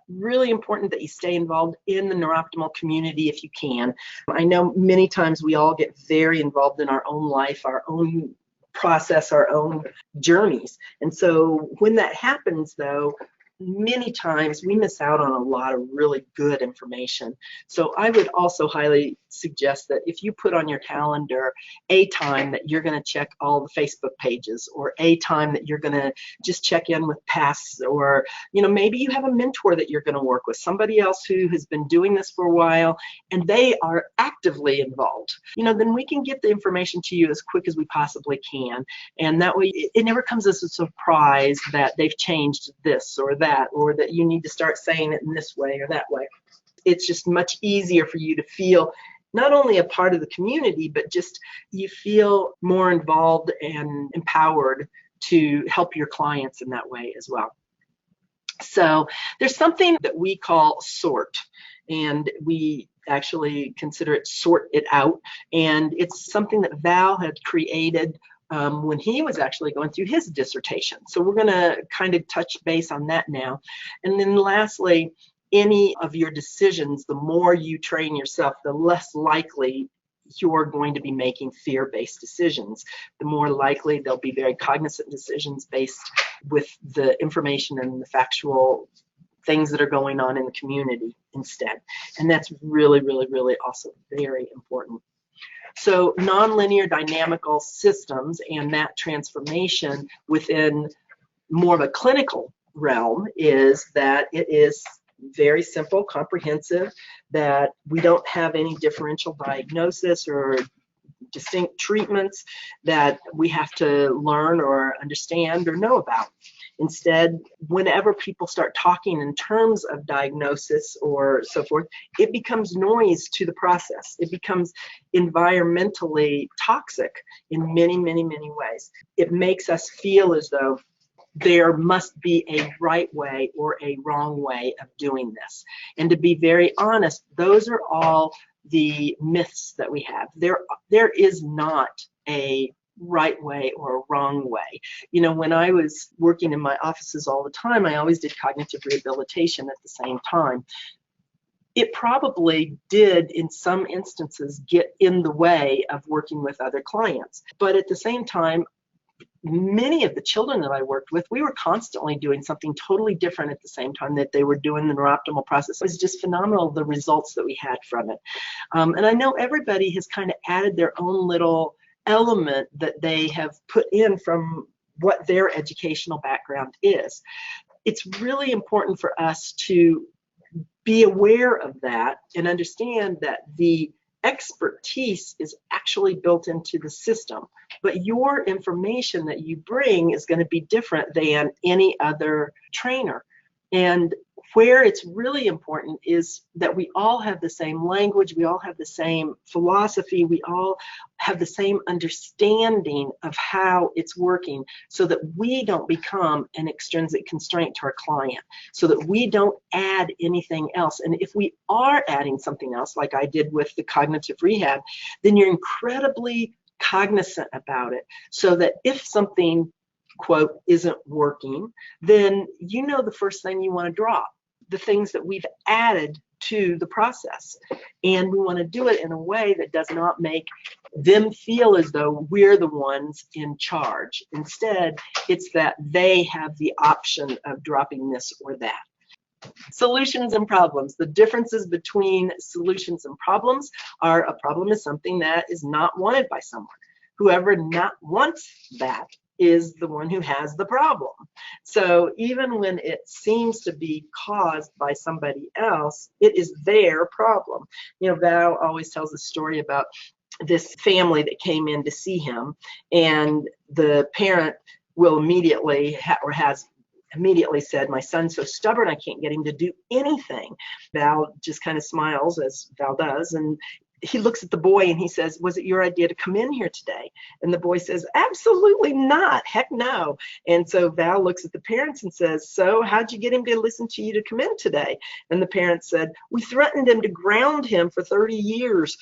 really important that you stay involved in the neurooptimal community if you can. I know many times we all get very involved in our own life, our own process, our own journeys. And so when that happens, though, many times we miss out on a lot of really good information. So I would also highly suggest that if you put on your calendar a time that you're going to check all the Facebook pages, or a time that you're going to just check in with past, or maybe you have a mentor that you're going to work with, somebody else who has been doing this for a while and they are actively involved, then we can get the information to you as quick as we possibly can. And that way it never comes as a surprise that they've changed this or that, or that you need to start saying it in this way or that way. It's just much easier for you to feel not only a part of the community, but just you feel more involved and empowered to help your clients in that way as well. So there's something that we call SORT, and we actually consider it Sort It Out, and it's something that Val had created when he was actually going through his dissertation. So we're going to kind of touch base on that now. And then lastly, any of your decisions, the more you train yourself, the less likely you're going to be making fear-based decisions. The more likely they'll be very cognizant decisions based with the information and the factual things that are going on in the community instead. And that's really, really, really also very important. So nonlinear dynamical systems and that transformation within more of a clinical realm is that it is very simple, comprehensive, that we don't have any differential diagnosis or distinct treatments that we have to learn or understand or know about. Instead, whenever people start talking in terms of diagnosis or so forth, it becomes noise to the process. It becomes environmentally toxic in many, many, many ways. It makes us feel as though there must be a right way or a wrong way of doing this. And to be very honest, those are all the myths that we have. There is not a right way or a wrong way. When I was working in my offices all the time, I always did cognitive rehabilitation at the same time. It probably did, in some instances, get in the way of working with other clients. But at the same time, many of the children that I worked with, we were constantly doing something totally different at the same time that they were doing the neurooptimal process. It was just phenomenal, the results that we had from it. And I know everybody has kind of added their own little element that they have put in from what their educational background is. It's really important for us to be aware of that and understand that the expertise is actually built into the system, but your information that you bring is going to be different than any other trainer. And where it's really important is that we all have the same language, we all have the same philosophy, we all have the same understanding of how it's working, so that we don't become an extrinsic constraint to our client, so that we don't add anything else. And if we are adding something else, like I did with the cognitive rehab, then you're incredibly cognizant about it, so that if something, quote, isn't working, then the first thing you want to drop, the things that we've added to the process. And we want to do it in a way that does not make them feel as though we're the ones in charge. Instead, it's that they have the option of dropping this or that. Solutions and problems. The differences between solutions and problems are: a problem is something that is not wanted by someone. Whoever not wants that is the one who has the problem. So even when it seems to be caused by somebody else, it is their problem. Val always tells a story about this family that came in to see him, and the parent will immediately has immediately said, "My son's so stubborn, I can't get him to do anything." Val just kind of smiles, as Val does, and he looks at the boy and he says, was it your idea to come in here today? And the boy says, absolutely not. Heck no. And so Val looks at the parents and says, so how'd you get him to listen to you to come in today? And the parents said, we threatened him to ground him for 30 years,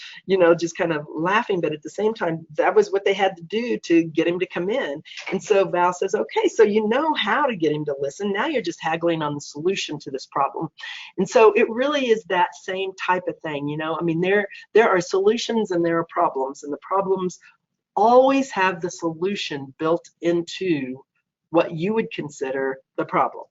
just kind of laughing. But at the same time, that was what they had to do to get him to come in. And so Val says, okay, so you know how to get him to listen. Now you're just haggling on the solution to this problem. And so it really is that same type of thing. I mean, there are solutions and there are problems, and the problems always have the solution built into what you would consider the problem.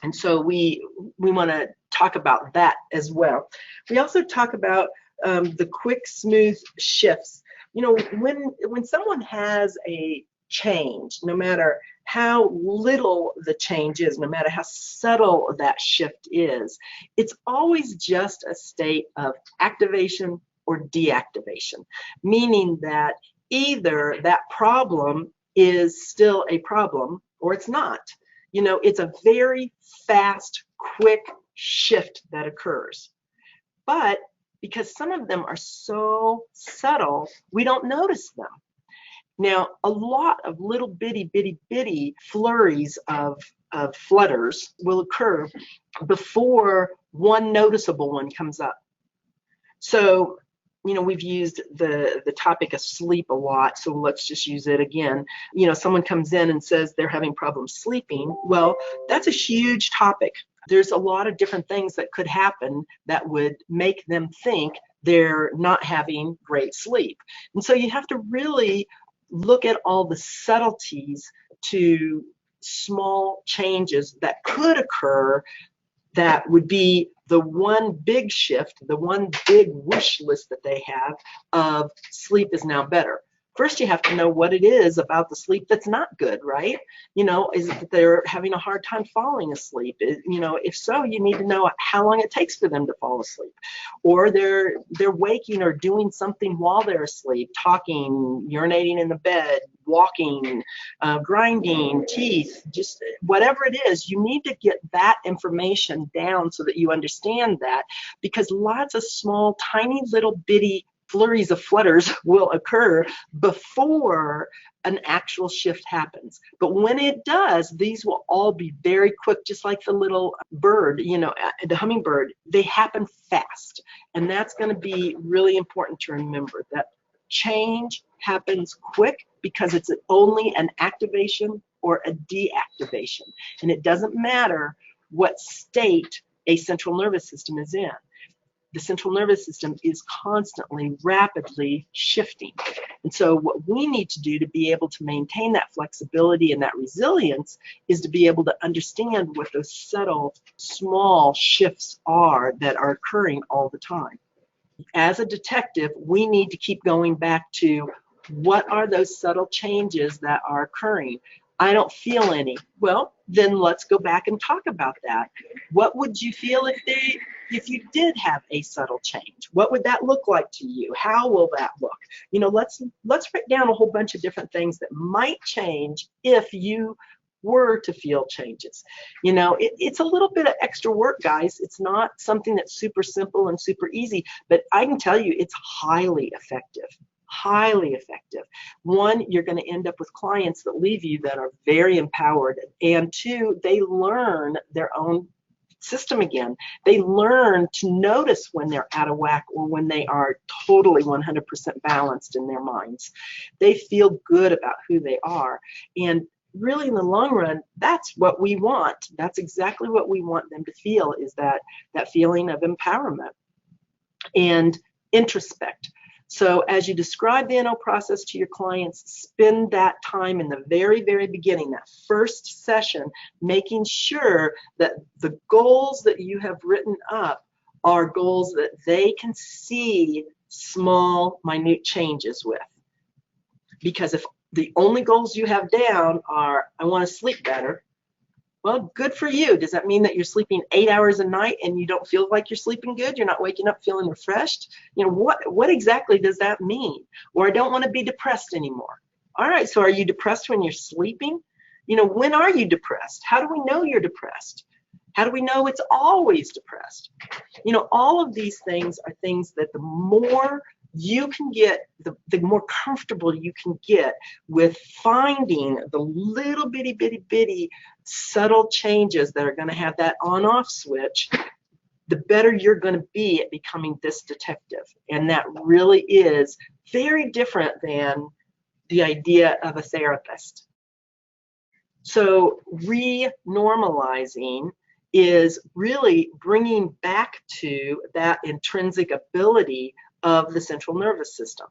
And so we want to talk about that as well. We also talk about the quick, smooth shifts. When someone has a change, no matter how little the change is, no matter how subtle that shift is, it's always just a state of activation or deactivation, meaning that either that problem is still a problem or it's not. It's a very fast, quick shift that occurs. But because some of them are so subtle, we don't notice them. Now, a lot of little bitty flurries of flutters will occur before one noticeable one comes up. So, we've used the topic of sleep a lot, so let's just use it again. Someone comes in and says they're having problems sleeping. Well, that's a huge topic. There's a lot of different things that could happen that would make them think they're not having great sleep. And so you have to really look at all the subtleties to small changes that could occur that would be the one big shift, the one big wish list that they have of sleep is now better. First, you have to know what it is about the sleep that's not good, right? Is it that they're having a hard time falling asleep? If so, you need to know how long it takes for them to fall asleep. Or they're waking or doing something while they're asleep, talking, urinating in the bed, walking, grinding teeth, just whatever it is. You need to get that information down so that you understand that, because lots of small, tiny little bitty flurries of flutters will occur before an actual shift happens. But when it does, these will all be very quick, just like the little bird, the hummingbird. They happen fast. And that's going to be really important to remember, that change happens quick because it's only an activation or a deactivation. And it doesn't matter what state a central nervous system is in. The central nervous system is constantly, rapidly shifting. And so what we need to do to be able to maintain that flexibility and that resilience is to be able to understand what those subtle, small shifts are that are occurring all the time. As a detective, we need to keep going back to what are those subtle changes that are occurring. I don't feel any. Well, then let's go back and talk about that. What would you feel if you did have a subtle change? What would that look like to you? How will that look? Let's write down a whole bunch of different things that might change if you were to feel changes. It's a little bit of extra work, guys. It's not something that's super simple and super easy, but I can tell you it's highly effective. Highly effective. One, you're going to end up with clients that leave you that are very empowered, and two, they learn their own system again. They learn to notice when they're out of whack or when they are totally 100% balanced in their minds. They feel good about who they are, and really in the long run, that's what we want. That's exactly what we want them to feel, is that feeling of empowerment. And introspect. So as you describe the NO process to your clients, spend that time in the very, very beginning, that first session, making sure that the goals that you have written up are goals that they can see small, minute changes with. Because if the only goals you have down are, I want to sleep better, well, good for you. Does that mean that you're sleeping 8 hours a night and you don't feel like you're sleeping good? You're not waking up feeling refreshed? What exactly does that mean? Or I don't want to be depressed anymore. All right, so are you depressed when you're sleeping? When are you depressed? How do we know you're depressed? How do we know it's always depressed? You know, all of these things are things that the more you can get, the more comfortable you can get with finding the little bitty subtle changes that are going to have that on-off switch, the better you're going to be at becoming this detective. And that really is very different than the idea of a therapist. So renormalizing is really bringing back to that intrinsic ability of the central nervous system.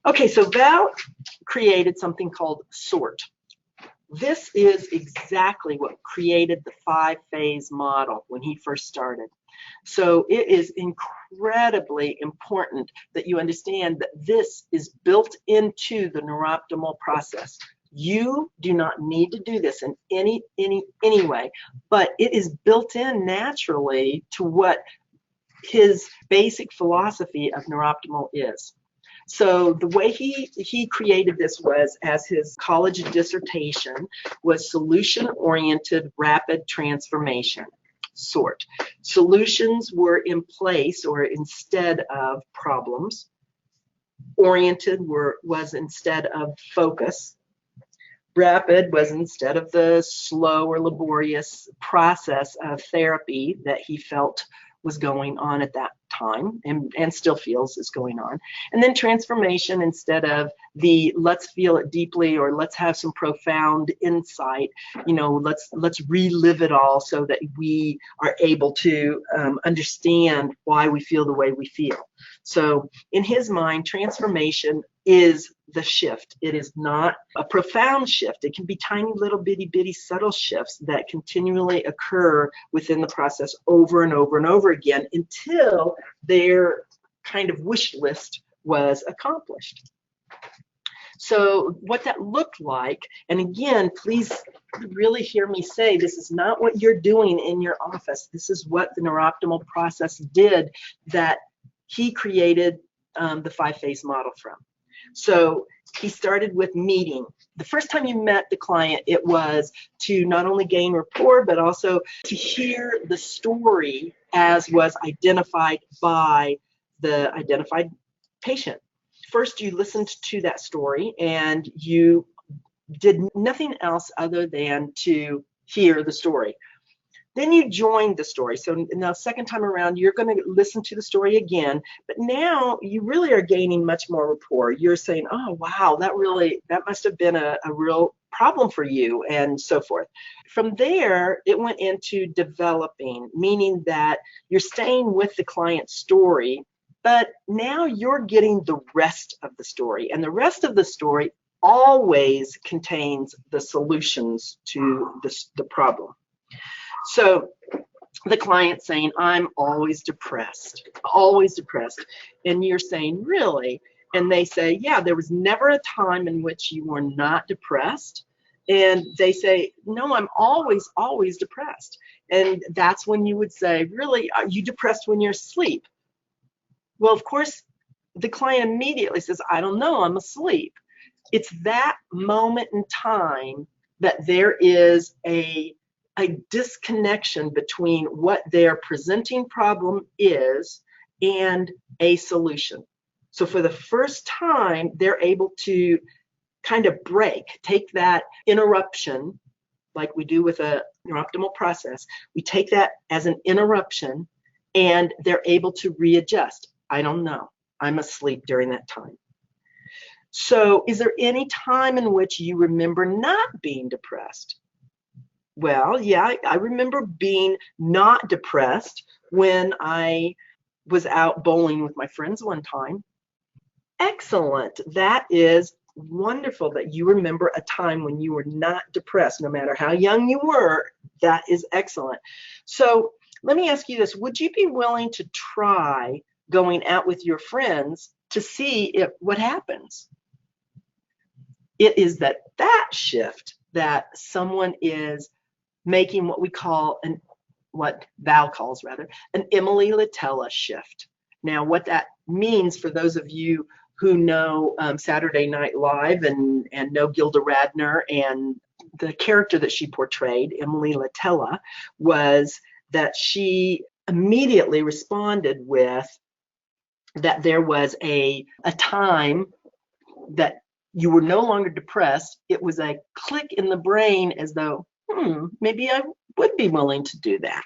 Okay, so Val created something called SORT. This is exactly what created the 5-phase model when he first started. So it is incredibly important that you understand that this is built into the neurooptimal process. You do not need to do this in any way, but it is built in naturally to what his basic philosophy of neurooptimal is. So the way he created this was, as his college dissertation, was solution-oriented rapid transformation, SORT. Solutions were in place or instead of problems. Oriented was instead of focus. Rapid was instead of the slow or laborious process of therapy that he felt was going on at that time and still feels is going on. And then transformation instead of the let's feel it deeply or let's have some profound insight, you know, let's relive it all so that we are able to understand why we feel the way we feel. So in his mind, transformation is the shift. It is not a profound shift. It can be tiny little bitty subtle shifts that continually occur within the process over and over and over again until their kind of wish list was accomplished. So what that looked like, and again, please really hear me say, this is not what you're doing in your office. This is what the neurooptimal process did that he created the 5-phase model from. So he started with meeting. The first time you met the client, it was to not only gain rapport, but also to hear the story as was identified by the identified patient. First, you listened to that story and you did nothing else other than to hear the story. Then you joined the story. So now second time around, you're going to listen to the story again, but now you really are gaining much more rapport. You're saying, oh, wow, that must have been a real problem for you, and so forth. From there, it went into developing, meaning that you're staying with the client's story, but now you're getting the rest of the story, and the rest of the story always contains the solutions to the problem. So the client saying, I'm always depressed. And you're saying, really? And they say, yeah, there was never a time in which you were not depressed. And they say, no, I'm always depressed. And that's when you would say, really, are you depressed when you're asleep? Well, of course, the client immediately says, I don't know, I'm asleep. It's that moment in time that there is a disconnection between what their presenting problem is and a solution. So for the first time, they're able to kind of take that interruption, like we do with a neurooptimal process. We take that as an interruption and they're able to readjust. I don't know. I'm asleep during that time. So is there any time in which you remember not being depressed? Well, yeah, I remember being not depressed when I was out bowling with my friends one time. Excellent. That is wonderful that you remember a time when you were not depressed, no matter how young you were. That is excellent. So let me ask you this. Would you be willing to try going out with your friends to see what happens? It is that shift that someone is making what we call what Val calls rather, an Emily Latella shift. Now, what that means for those of you who know Saturday Night Live and know Gilda Radner and the character that she portrayed, Emily Latella, was that she immediately responded with that there was a time that you were no longer depressed. It was a click in the brain as though, maybe I would be willing to do that.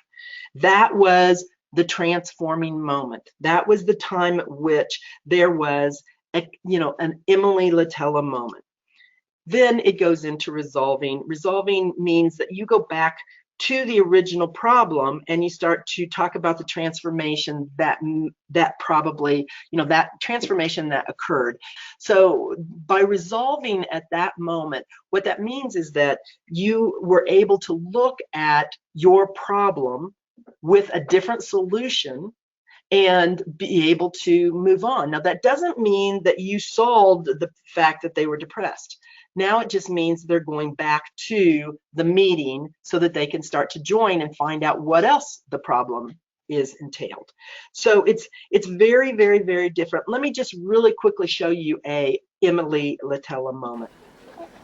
That was the transforming moment. That was the time at which there was an Emily Latella moment. Then it goes into resolving. Resolving means that you go back to the original problem and you start to talk about the transformation that probably, that transformation that occurred. So by resolving at that moment, what that means is that you were able to look at your problem with a different solution and be able to move on. Now, that doesn't mean that you solved the fact that they were depressed. Now it just means they're going back to the meeting so that they can start to join and find out what else the problem is entailed. So it's very, very, very different. Let me just really quickly show you a Emily Latella moment.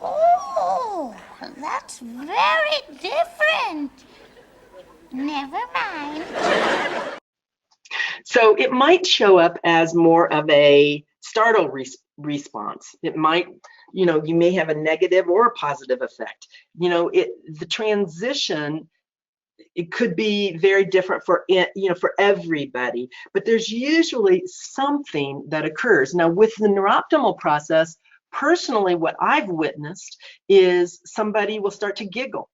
Oh, that's very different. Never mind.
So it might show up as more of a startle response. It might, you may have a negative or a positive effect. The transition, it could be very different for everybody, but there's usually something that occurs. Now, with the neurooptimal process, personally, what I've witnessed is somebody will start to giggle.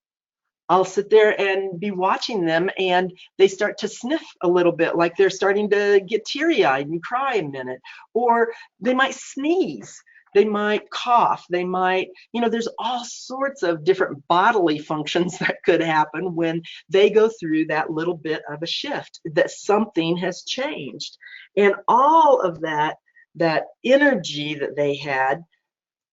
I'll sit there and be watching them and they start to sniff a little bit, like they're starting to get teary-eyed and cry a minute, or they might sneeze, they might cough, they might, there's all sorts of different bodily functions that could happen when they go through that little bit of a shift, that something has changed. And all of that energy that they had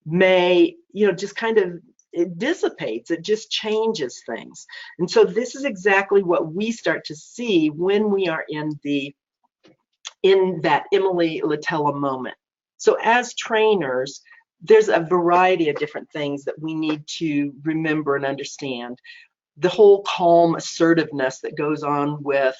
may, just kind of, it dissipates, it just changes things. And so this is exactly what we start to see when we are in that Emily Latella moment. So as trainers, there's a variety of different things that we need to remember and understand. The whole calm assertiveness that goes on with,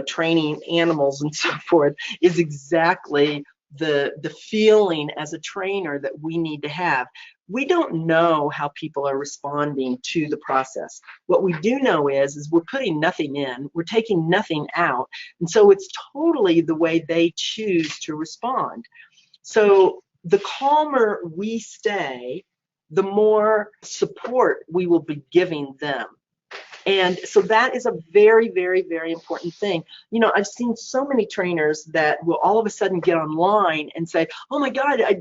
training animals and so forth is exactly the feeling as a trainer that we need to have. We don't know how people are responding to the process. What we do know is we're putting nothing in, we're taking nothing out, and so it's totally the way they choose to respond. So the calmer we stay, the more support we will be giving them. And so that is a very, very, very important thing. I've seen so many trainers that will all of a sudden get online and say, oh my God, I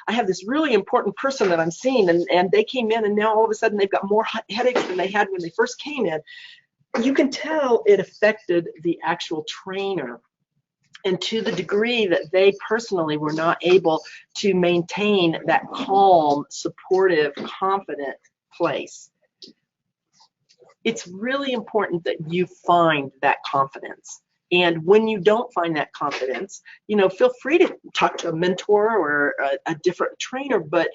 have this really important person that I'm seeing, and they came in and now all of a sudden they've got more headaches than they had when they first came in. You can tell it affected the actual trainer. And to the degree that they personally were not able to maintain that calm, supportive, confident place. It's really important that you find that confidence. And when you don't find that confidence, feel free to talk to a mentor or a different trainer, but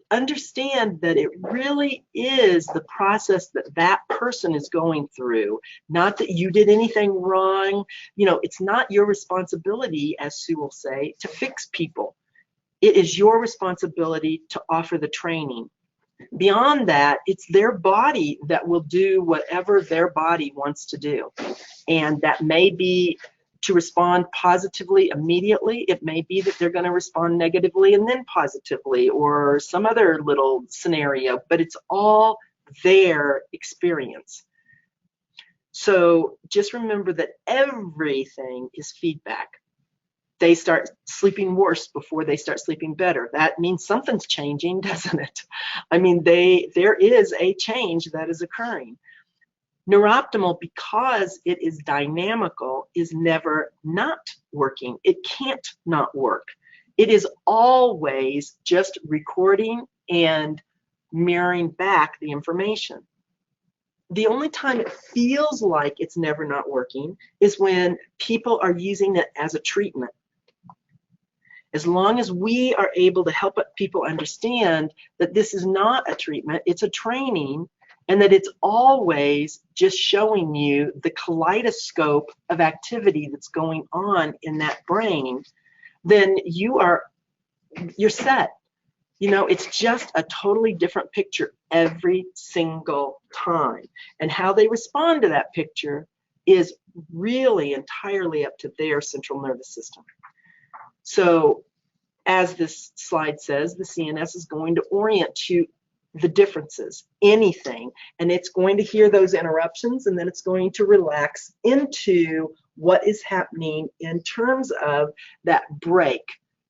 understand that it really is the process that person is going through, not that you did anything wrong. It's not your responsibility, as Sue will say, to fix people. It is your responsibility to offer the training. Beyond that, it's their body that will do whatever their body wants to do. And that may be to respond positively immediately. It may be that they're going to respond negatively and then positively, or some other little scenario, but it's all their experience. So just remember that everything is feedback. They start sleeping worse before they start sleeping better. That means something's changing, doesn't it? I mean, there is a change that is occurring. Neurooptimal, because it is dynamical, is never not working. It can't not work. It is always just recording and mirroring back the information. The only time it feels like it's never not working is when people are using it as a treatment. As long as we are able to help people understand that this is not a treatment, it's a training, and that it's always just showing you the kaleidoscope of activity that's going on in that brain, then you're set. You know, it's just a totally different picture every single time. And how they respond to that picture is really entirely up to their central nervous system. So as this slide says, the CNS is going to orient to the differences, anything, and it's going to hear those interruptions, and then it's going to relax into what is happening in terms of that break,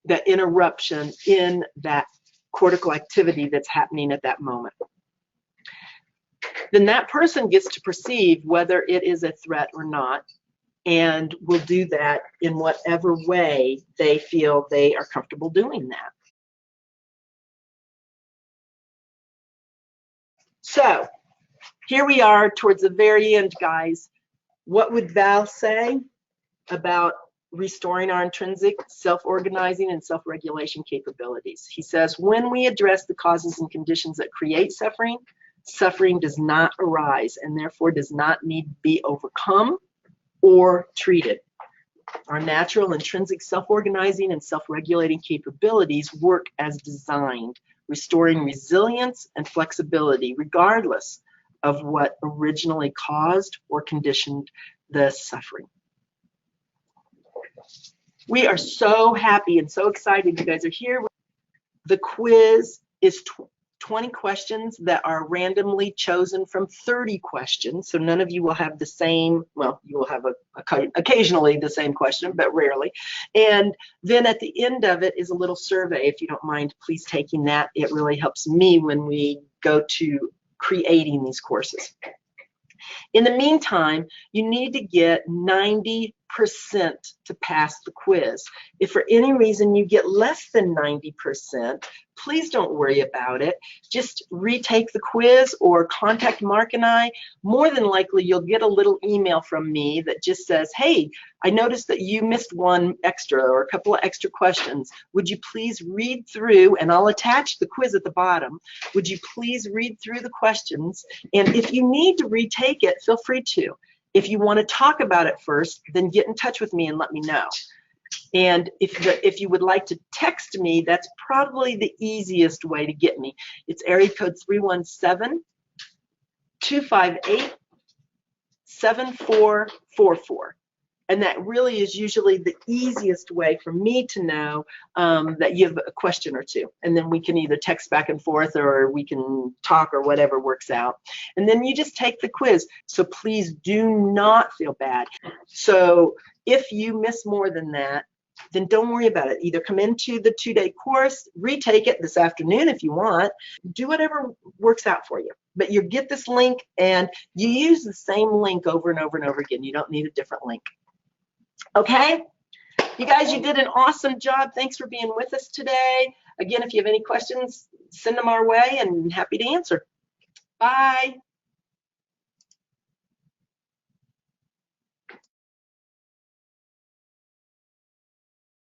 that interruption in that cortical activity that's happening at that moment. Then that person gets to perceive whether it is a threat or not, and will do that in whatever way they feel they are comfortable doing that. So here we are towards the very end, guys. What would Val say about restoring our intrinsic self-organizing and self-regulation capabilities? He says, when we address the causes and conditions that create suffering, suffering does not arise and therefore does not need to be overcome or treated. Our natural intrinsic self-organizing and self-regulating capabilities work as designed, restoring resilience and flexibility regardless of what originally caused or conditioned the suffering. We are so happy and so excited you guys are here. The quiz is 20 questions that are randomly chosen from 30 questions. So none of you will have the same, well, you will have occasionally the same question, but rarely. And then at the end of it is a little survey. If you don't mind, please taking that. It really helps me when we go to creating these courses. In the meantime, you need to get 90% to pass the quiz. If for any reason you get less than 90%, please don't worry about it. Just retake the quiz or contact Mark and I. More than likely, you'll get a little email from me that just says, hey, I noticed that you missed one extra or a couple of extra questions. Would you please read through, and I'll attach the quiz at the bottom. Would you please read through the questions? And if you need to retake it, feel free to. If you want to talk about it first, then get in touch with me and let me know. And if you would like to text me, that's probably the easiest way to get me. It's area code 317-258-7444. And that really is usually the easiest way for me to know that you have a question or two. And then we can either text back and forth or we can talk or whatever works out. And then you just take the quiz. So please do not feel bad. So if you miss more than that, then don't worry about it. Either come into the 2-day course, retake it this afternoon if you want, do whatever works out for you. But you get this link and you use the same link over and over and over again. You don't need a different link. Okay? You guys, you did an awesome job. Thanks for being with us today. Again, if you have any questions, send them our way and happy to answer. Bye.